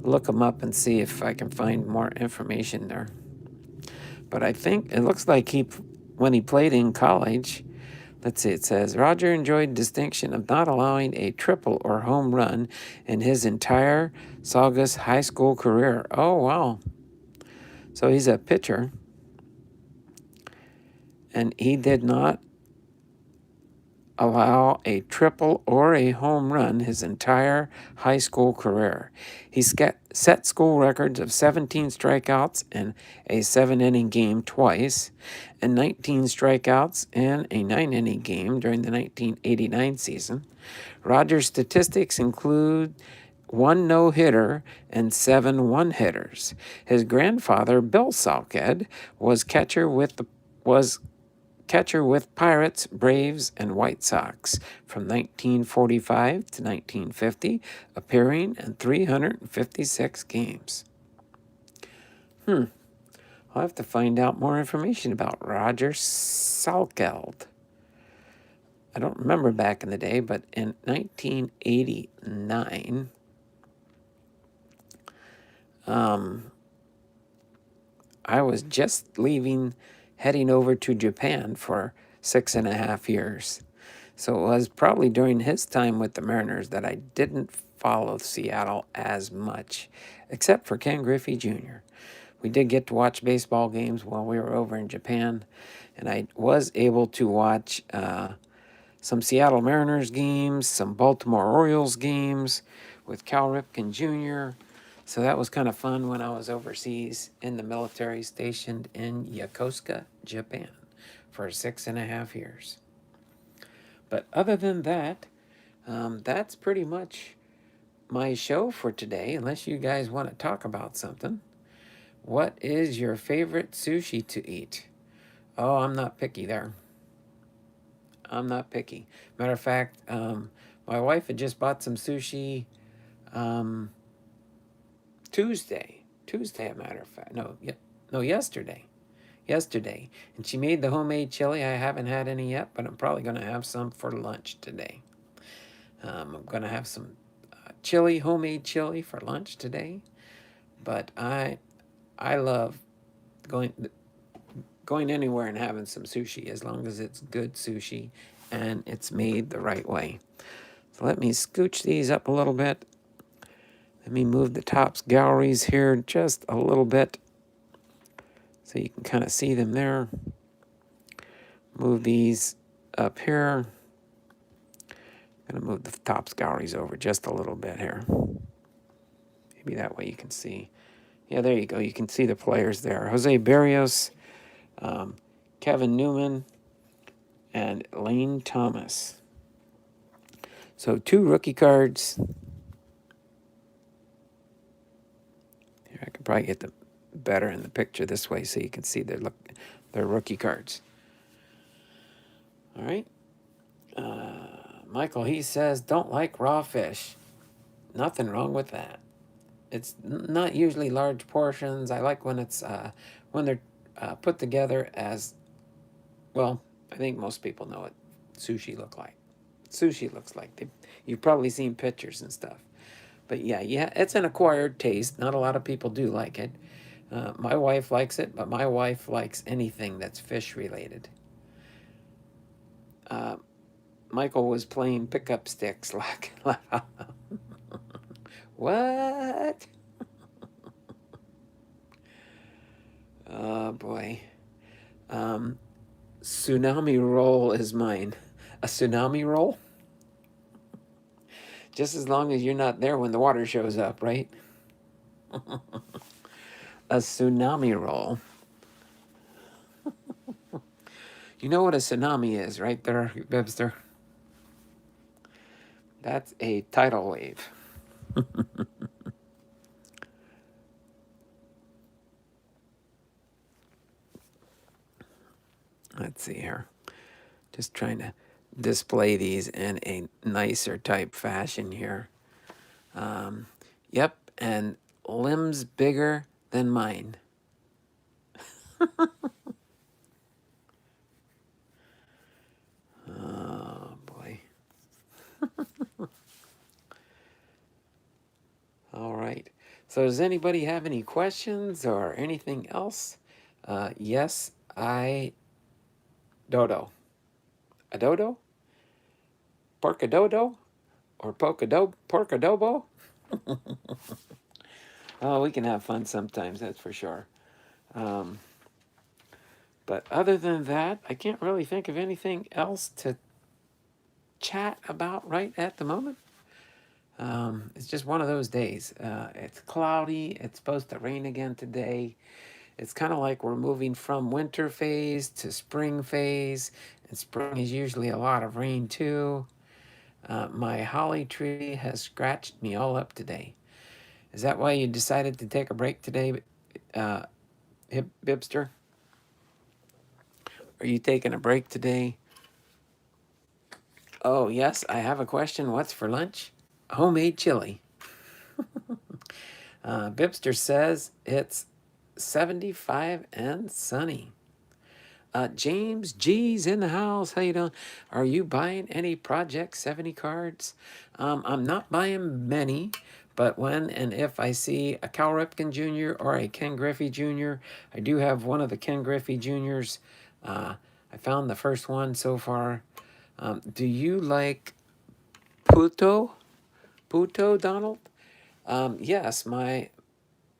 look him up and see if I can find more information there. But I think it looks like when he played in college, let's see, it says, Roger enjoyed distinction of not allowing a triple or home run in his entire Saugus high school career. Oh, wow. So he's a pitcher. And he did not allow a triple or a home run his entire high school career. He set school records of 17 strikeouts in a 7-inning game twice, and 19 strikeouts in a 9-inning game during the 1989 season. Rogers' statistics include 1 no-hitter and 7 one-hitters. His grandfather, Bill Salkeld, was catcher with Pirates, Braves, and White Sox from 1945 to 1950, appearing in 356 games. I'll have to find out more information about Roger Salkeld. I don't remember back in the day, but in 1989, I was just heading over to Japan for 6.5 years. So it was probably during his time with the Mariners that I didn't follow Seattle as much, except for Ken Griffey Jr. We did get to watch baseball games while we were over in Japan, and I was able to watch some Seattle Mariners games, some Baltimore Orioles games with Cal Ripken Jr., so that was kind of fun when I was overseas in the military stationed in Yokosuka, Japan for 6.5 years. But other than that, that's pretty much my show for today, unless you guys want to talk about something. What is your favorite sushi to eat? Oh, I'm not picky there. I'm not picky. Matter of fact, my wife had just bought some sushi Tuesday, a matter of fact. Yesterday. And she made the homemade chili. I haven't had any yet, but I'm probably going to have some for lunch today. I'm going to have some homemade chili for lunch today. But I love going anywhere and having some sushi, as long as it's good sushi and it's made the right way. So let me scooch these up a little bit. Let me move the tops galleries here just a little bit so you can kind of see them there. Move these up here. I'm going to move the tops galleries over just a little bit here. Maybe that way you can see. Yeah, there you go. You can see the players there. Jose Barrios, Kevin Newman, and Lane Thomas. So 2 rookie cards. Here, I could probably get them better in the picture this way so you can see their rookie cards. All right. Michael, he says, don't like raw fish. Nothing wrong with that. It's not usually large portions. I like when it's when they're put together as, well, I think most people know what sushi looks like. You've probably seen pictures and stuff. But yeah, it's an acquired taste. Not a lot of people do like it. My wife likes it, but my wife likes anything that's fish related. Michael was playing pickup sticks like what? Oh boy. Tsunami roll is mine. A tsunami roll? Just as long as you're not there when the water shows up, right? A tsunami roll. You know what a tsunami is, right there, BiPster? That's a tidal wave. Let's see here. Just trying to display these in a nicer type fashion here. Yep, and limbs bigger than mine. Oh boy. All right. So does anybody have any questions or anything else? Yes, I dodo. A dodo? Porkadodo? Or porkadobo? Oh, we can have fun sometimes, that's for sure. But other than that, I can't really think of anything else to chat about right at the moment. It's just one of those days. It's cloudy. It's supposed to rain again today. It's kind of like we're moving from winter phase to spring phase. And spring is usually a lot of rain too. My holly tree has scratched me all up today. Is that why you decided to take a break today, BiPster? Are you taking a break today? Oh, yes, I have a question. What's for lunch? Homemade chili. BiPster says it's 75 and sunny. James G's in the house. How you doing? Are you buying any Project 70 cards? I'm not buying many, but when and if I see a Cal Ripken Jr. or a Ken Griffey Jr., I do have one of the Ken Griffey Jr.'s. I found the first one so far. Do you like Puto? Puto, Donald? Yes, my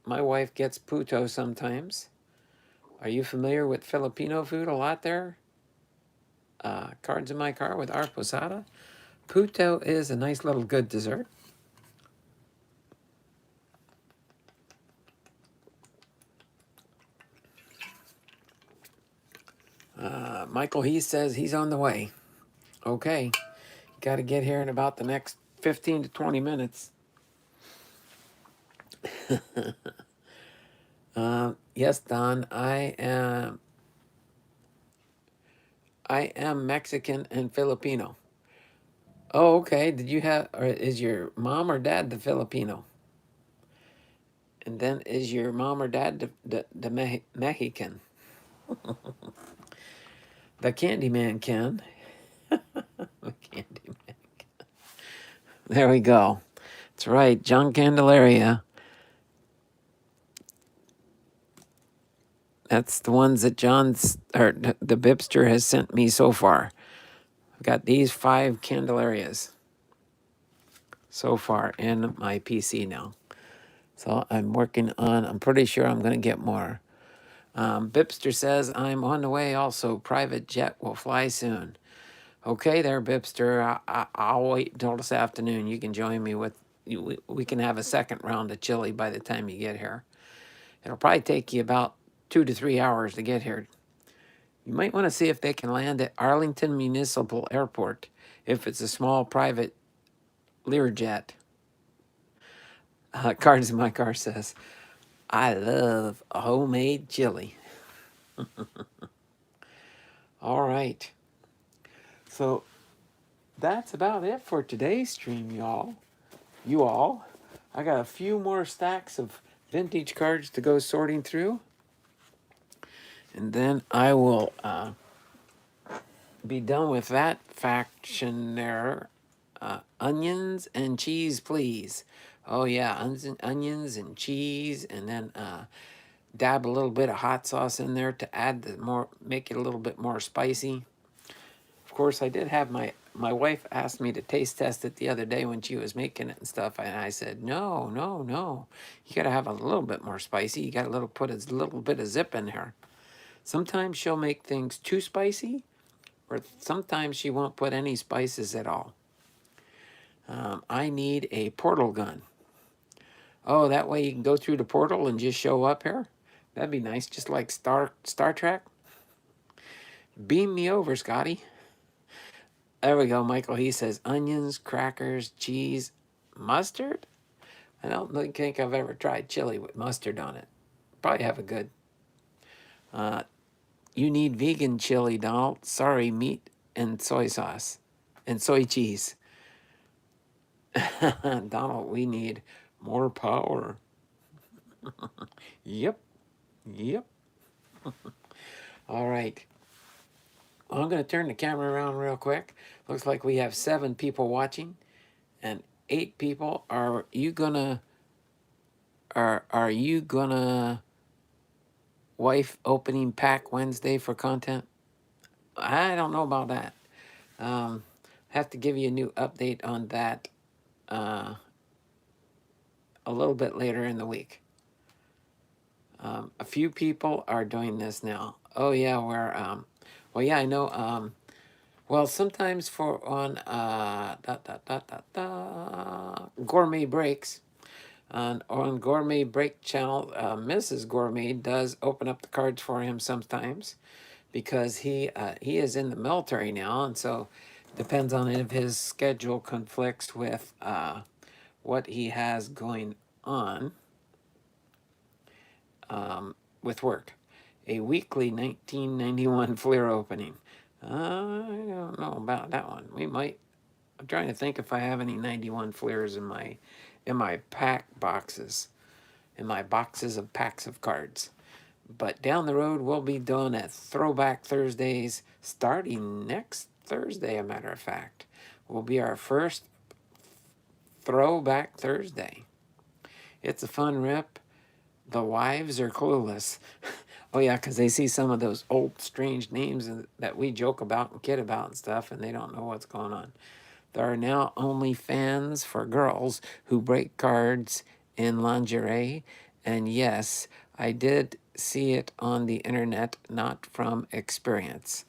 wife gets Puto sometimes. Are you familiar with Filipino food a lot there? Cards in my car with our posada. Puto is a nice little good dessert. Michael, he says he's on the way. Okay, got to get here in about the next 15 to 20 minutes. Yes, Don, I am Mexican and Filipino. Oh, okay. Did you have, or is your mom or dad the Filipino? And then is your mom or dad the Mexican? The Candyman can. The Candyman. There we go. That's right, John Candelaria. That's the ones that the BiPster has sent me so far. I've got these 5 Candelarias so far in my PC now. So I'm pretty sure I'm going to get more. BiPster says, I'm on the way also. Private jet will fly soon. Okay there, BiPster. I'll wait until this afternoon. You can join me we can have a second round of chili by the time you get here. It'll probably take you about 2 to 3 hours to get here. You might want to see if they can land at Arlington Municipal Airport if it's a small private Learjet. Cards in my car says, I love homemade chili. All right. So that's about it for today's stream, y'all. You all. I got a few more stacks of vintage cards to go sorting through. And then I will be done with that faction there. Onions and cheese, please. Oh yeah, onions and cheese, and then dab a little bit of hot sauce in there to add the more, make it a little bit more spicy. Of course, I did have my wife asked me to taste test it the other day when she was making it and stuff, and I said, no, no, no. You gotta have a little bit more spicy. You gotta put a little bit of zip in there. Sometimes she'll make things too spicy, or sometimes she won't put any spices at all. I need a portal gun. Oh, that way you can go through the portal and just show up here? That'd be nice, just like Star Trek. Beam me over, Scotty. There we go, Michael. He says onions, crackers, cheese, mustard. I don't think I've ever tried chili with mustard on it. Probably have a good. You need vegan chili, Donald. Sorry, meat and soy sauce and soy cheese. Donald, we need more power. Yep, yep. All right. Well, I'm going to turn the camera around real quick. Looks like we have 7 people watching and 8 people. Are you gonna wife opening pack Wednesday for content? I don't know about that. Have to give you a new update on that a little bit later in the week. A few people are doing this now. Oh yeah, well yeah, I know. Well, sometimes for on Gourmet Breaks, on Gourmet Break channel, Mrs. Gourmet does open up the cards for him sometimes, because he is in the military now, and so depends on if his schedule conflicts with what he has going on with work. A weekly 1991 Fleer opening. I don't know about that one. We might. I'm trying to think if I have any 91 Fleers in my pack boxes, in my boxes of packs of cards. But down the road, we'll be doing at Throwback Thursdays, starting next Thursday, a matter of fact. Will be our first Throwback Thursday. It's a fun rip. The wives are clueless. Oh yeah, because they see some of those old strange names that we joke about and kid about and stuff, and they don't know what's going on. There are now only fans for girls who break cards in lingerie. And yes, I did see it on the internet, not from experience.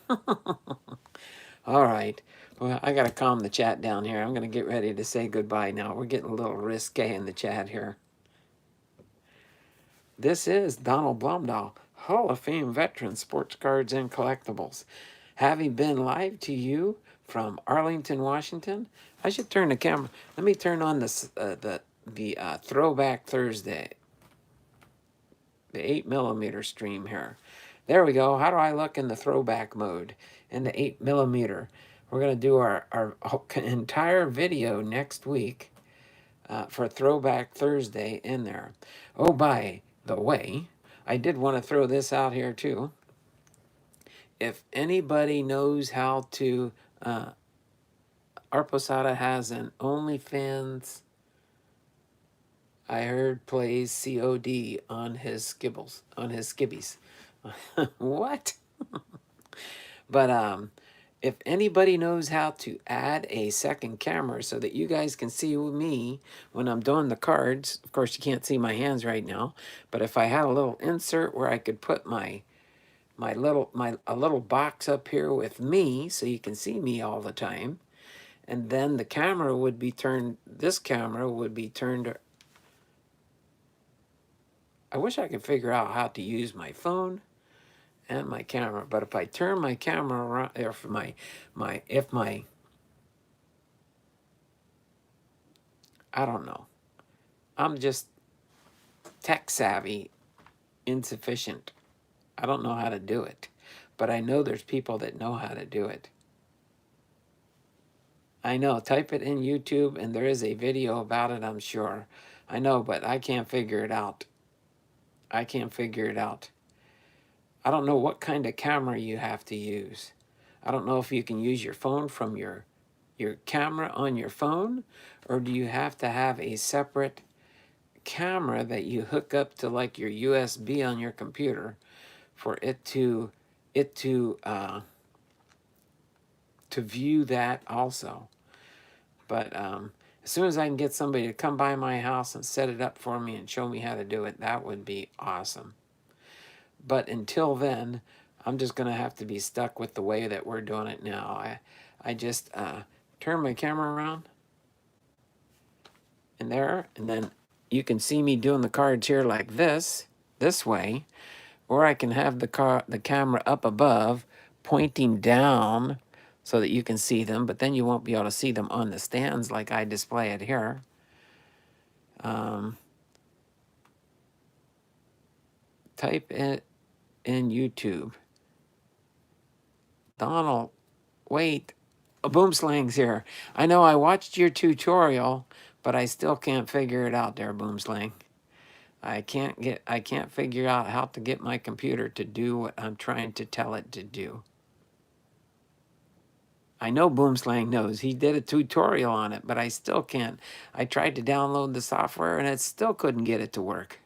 All right. Well, I got to calm the chat down here. I'm going to get ready to say goodbye now. We're getting a little risque in the chat here. This is Donald Blomdahl, Hall of Fame veteran, sports cards and collectibles. Having been live to you from Arlington, Washington, I should turn the camera. Let me turn on the Throwback Thursday, the 8mm stream here. There we go. How do I look in the throwback mode in the 8mm? We're going to do our entire video next week for Throwback Thursday in there. Oh, by the way, I did want to throw this out here too. If anybody knows how to, Arposada has an OnlyFans, I heard, plays COD on his skibbies. What? But if anybody knows how to add a second camera so that you guys can see me when I'm doing the cards, of course you can't see my hands right now, but if I had a little insert where I could put a little box up here with me so you can see me all the time, and then the camera would be turned, this camera would be turned. I wish I could figure out how to use my phone and my camera, but if I turn my camera around, if my I don't know, I'm just tech savvy insufficient. I don't know how to do it, but I know there's people that know how to do it. I know, type it in YouTube and there is a video about it, I'm sure. I know, but I can't figure it out. I don't know what kind of camera you have to use. I don't know if you can use your phone from your camera on your phone, or do you have to have a separate camera that you hook up to like your USB on your computer for it to it to view that also. But as soon as I can get somebody to come by my house and set it up for me and show me how to do it, that would be awesome. But until then, I'm just going to have to be stuck with the way that we're doing it now. I just turn my camera around in there, and then you can see me doing the cards here like this way, or I can have the camera up above pointing down so that you can see them, but then you won't be able to see them on the stands like I display it here. Type it in YouTube. Donald, wait, Boomslang's here. I know I watched your tutorial, but I still can't figure it out there, Boomslang. I can't figure out how to get my computer to do what I'm trying to tell it to do. I know Boomslang knows. He did a tutorial on it, but I still can't. I tried to download the software and it still couldn't get it to work.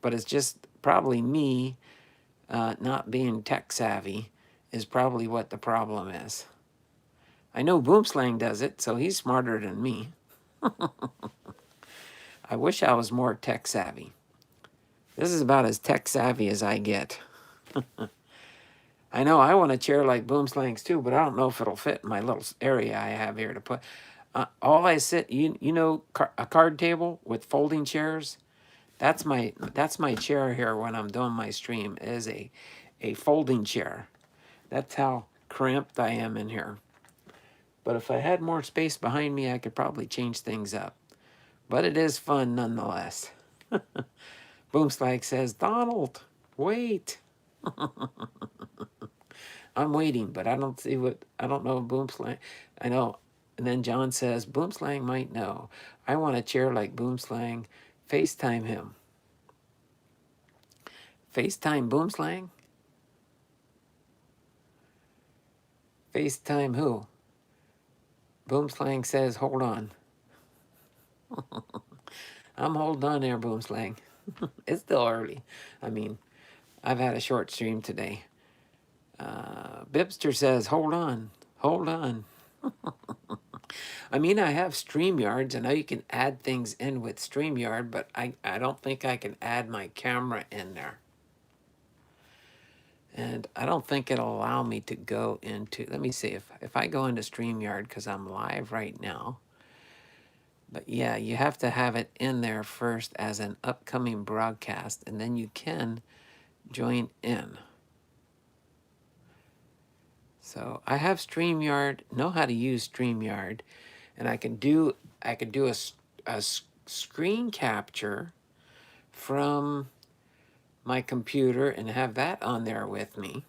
But it's just probably me not being tech savvy is probably what the problem is. I know Boomslang does it, so he's smarter than me. I wish I was more tech savvy. This is about as tech savvy as I get. I know I want a chair like Boomslang's too, but I don't know if it'll fit in my little area I have here to put. All I sit, you know, a card table with folding chairs. That's my chair here when I'm doing my stream, is a folding chair. That's how cramped I am in here. But if I had more space behind me, I could probably change things up. But it is fun nonetheless. Boomslag says, Donald, wait. I'm waiting, but I don't know Boomslang. I know. And then John says, Boomslang might know. I want a chair like Boomslang. FaceTime him. FaceTime Boomslang? FaceTime who? Boomslang says, hold on. I'm holding on there, Boomslang. It's still early. I mean, I've had a short stream today. BiPster says, hold on. Hold on. I mean, I have StreamYards. I know you can add things in with StreamYard, but I don't think I can add my camera in there. And I don't think it'll allow me to go into, let me see, if I go into StreamYard, because I'm live right now. But yeah, you have to have it in there first as an upcoming broadcast, and then you can join in. So I have StreamYard, know how to use StreamYard, and I can do a screen capture from my computer and have that on there with me.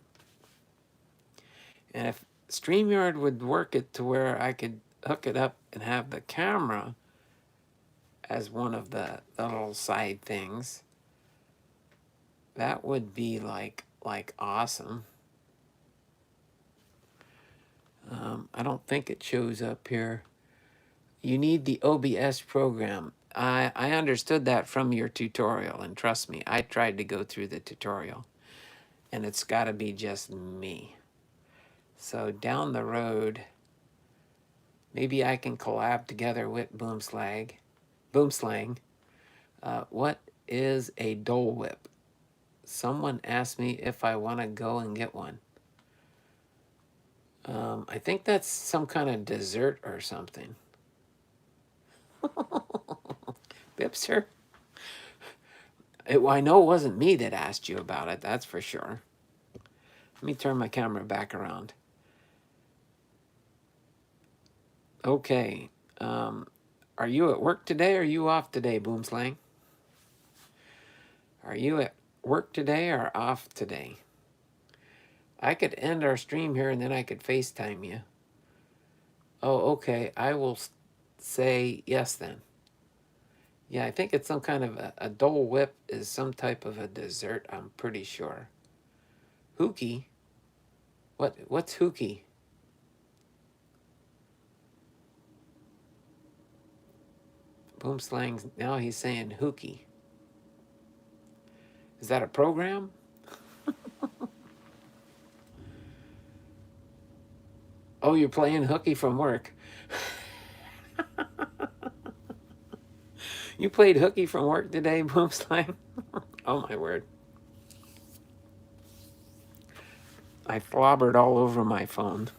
And if StreamYard would work it to where I could hook it up and have the camera as one of the little side things, that would be like awesome. I don't think it shows up here. You need the OBS program. I understood that from your tutorial, and trust me, I tried to go through the tutorial, and it's got to be just me. So down the road, maybe I can collab together with Boomslang. What is a Dole Whip? Someone asked me if I want to go and get one. I think that's some kind of dessert or something. BiPster? I know it wasn't me that asked you about it, that's for sure. Let me turn my camera back around. Okay. Are you at work today or are you off today, Boomslang? Are you at work today or off today? I could end our stream here and then I could FaceTime you. Oh, okay. I will say yes then. Yeah, I think it's some kind of a Dole Whip is some type of a dessert, I'm pretty sure. Hookie? What's hooky? Boom slang. Now he's saying hooky. Is that a program? Oh, you're playing hooky from work. You played hooky from work today, Boom slang? Oh my word. I flobbered all over my phone.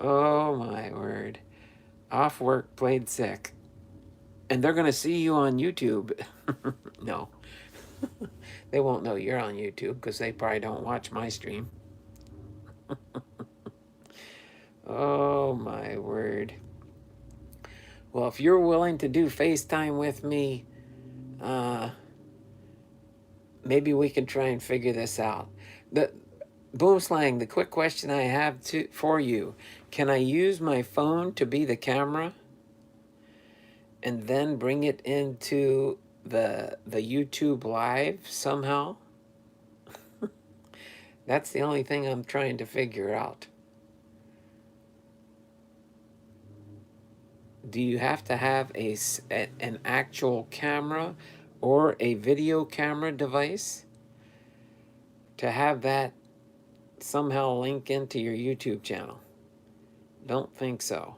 Oh my word. Off work, played sick. And they're going to see you on YouTube. No, they won't know you're on YouTube because they probably don't watch my stream. Oh my word. Well, if you're willing to do FaceTime with me, maybe we can try and figure this out. The Boom slang, the quick question I have for you, can I use my phone to be the camera and then bring it into the YouTube live somehow? That's the only thing I'm trying to figure out. Do you have to have an actual camera or a video camera device to have that somehow link into your YouTube channel? Don't think so.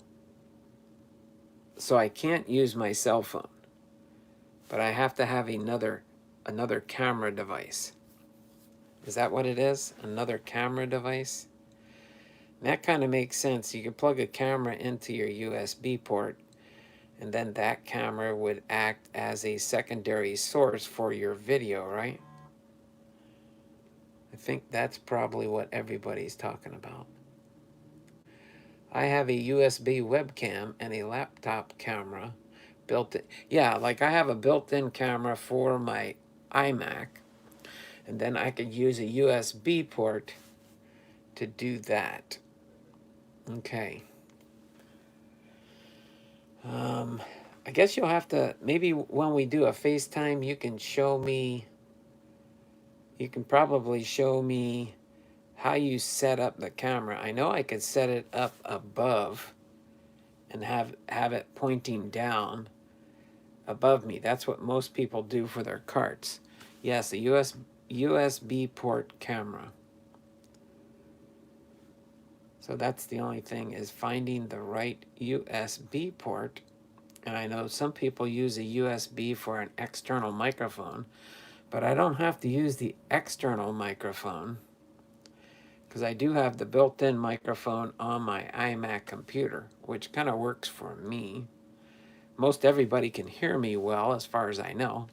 So I can't use my cell phone, but I have to have another camera device. Is that what it is? Another camera device? And that kind of makes sense. You could plug a camera into your USB port, and then that camera would act as a secondary source for your video, right? I think that's probably what everybody's talking about. I have a USB webcam and a laptop camera built in. Yeah, like I have a built-in camera for my iMac, and then I could use a USB port to do that. Okay. I guess you'll have to, maybe when we do a FaceTime, you can show me, you can probably show me how you set up the camera. I know I could set it up above and have it pointing down above me. That's what most people do for their carts. Yes, a USB port camera. So that's the only thing, is finding the right USB port. And I know some people use a USB for an external microphone, but I don't have to use the external microphone because I do have the built-in microphone on my iMac computer, which kind of works for me. Most everybody can hear me well, as far as I know.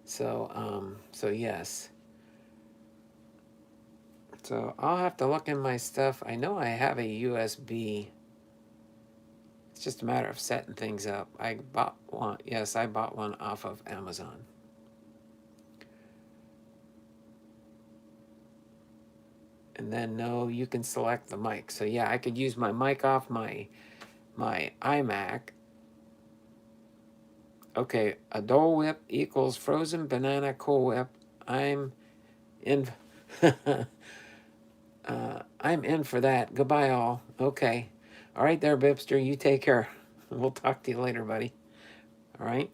So yes. So I'll have to look in my stuff. I know I have a USB. It's just a matter of setting things up. I bought one. Yes, I bought one off of Amazon. And then no, you can select the mic. So yeah, I could use my mic off my iMac. Okay, a Dole Whip equals frozen banana Cool Whip. I'm in. I'm in for that. Goodbye, all. Okay. All right, there, BiPster. You take care. We'll talk to you later, buddy. All right.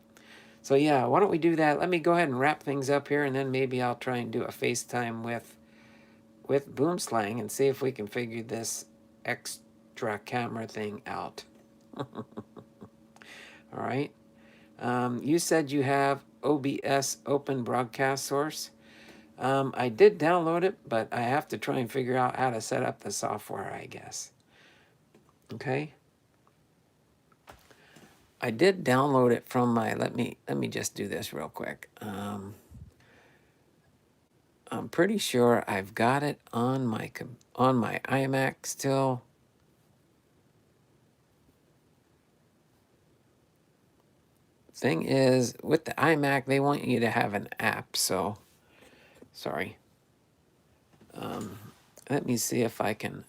So yeah, why don't we do that? Let me go ahead and wrap things up here, and then maybe I'll try and do a FaceTime with Boom Slang and see if we can figure this extra camera thing out. All right. You said you have OBS, Open Broadcast Source. I did download it, but I have to try and figure out how to set up the software, I guess. Okay. I did download it from my, let me just do this real quick. I'm pretty sure I've got it on my iMac still. Thing is, with the iMac, they want you to have an app, so sorry. Let me see if I can.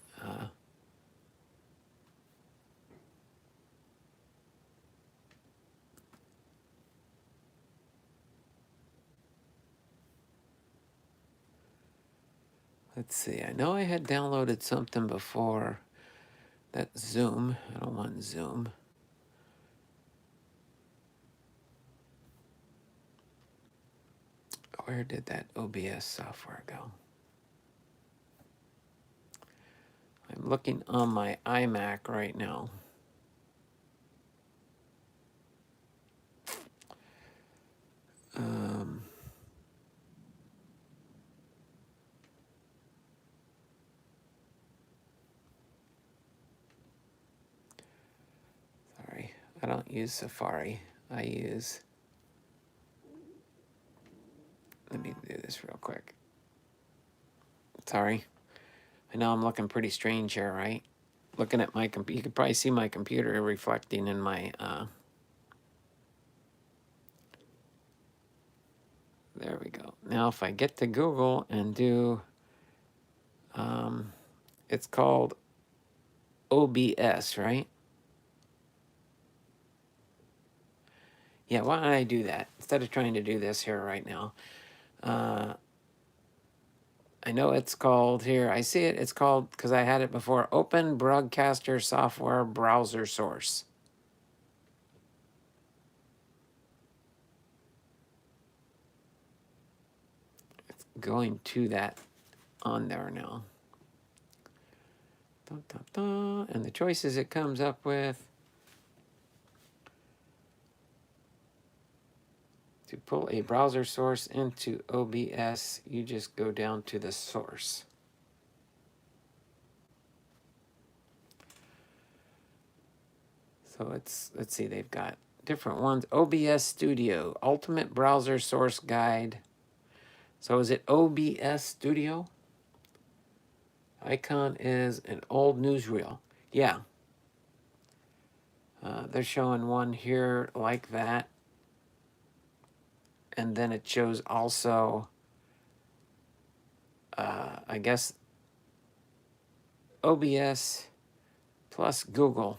Let's see. I know I had downloaded something before. That Zoom. I don't want Zoom. Where did that OBS software go? I'm looking on my iMac right now. Sorry, I don't use Safari. I use, let me do this real quick. Sorry. I know I'm looking pretty strange here, right? Looking at my computer, you can probably see my computer reflecting in my, there we go. Now if I get to Google and do, it's called OBS, right? Yeah, why don't I do that instead of trying to do this here right now? I know it's called here. I see it. It's called, because I had it before, Open Broadcaster Software Browser Source. It's going to that on there now. Dun, dun, dun. And the choices it comes up with. To pull a browser source into OBS, you just go down to the source. So let's see, they've got different ones. OBS Studio, Ultimate Browser Source Guide. So is it OBS Studio? Icon is an old newsreel. Yeah. They're showing one here like that. And then it shows also, I guess, OBS plus Google,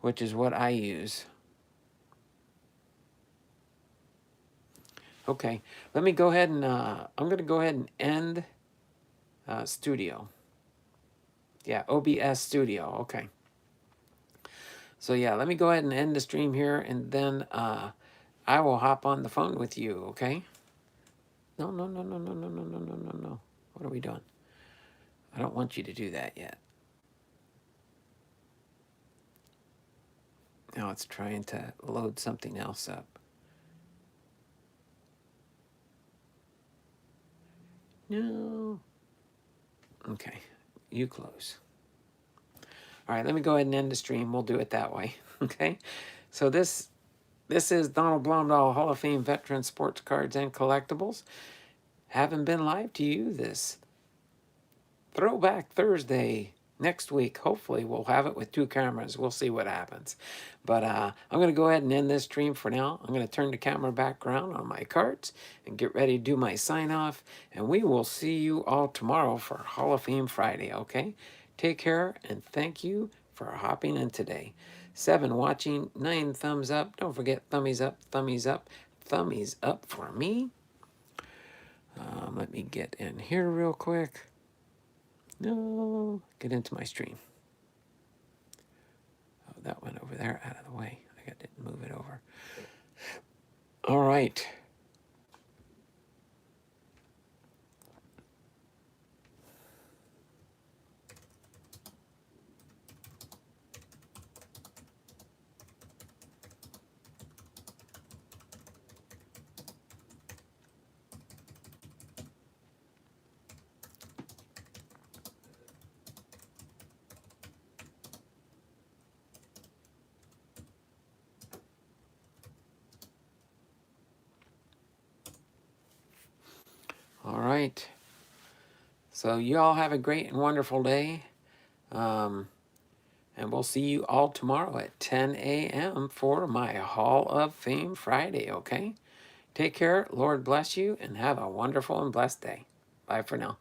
which is what I use. Okay, let me go ahead and, I'm going to go ahead and end Studio. Yeah, OBS Studio, okay. So yeah, let me go ahead and end the stream here, and then I will hop on the phone with you, okay? No, no, no, no, no, no, no, no, no, no, no. What are we doing? I don't want you to do that yet. Now it's trying to load something else up. No. Okay, you close. All right, let me go ahead and end the stream. We'll do it that way, okay? So this is Donald Blomdahl, Hall of Fame veteran sports cards and collectibles. Haven't been live to you this Throwback Thursday next week. Hopefully we'll have it with 2 cameras. We'll see what happens. But I'm going to go ahead and end this stream for now. I'm going to turn the camera back around on my cards and get ready to do my sign off. And we will see you all tomorrow for Hall of Fame Friday, okay? Take care and thank you for hopping in today. 7 watching, 9 thumbs up. Don't forget thummies up, thummies up, thummies up for me. Let me get in here real quick. No, get into my stream. Oh, that went over there out of the way. I got to move it over. All right. All right. So you all have a great and wonderful day. And we'll see you all tomorrow at 10 a.m. for my Hall of Fame Friday, okay? Take care. Lord bless you and have a wonderful and blessed day. Bye for now.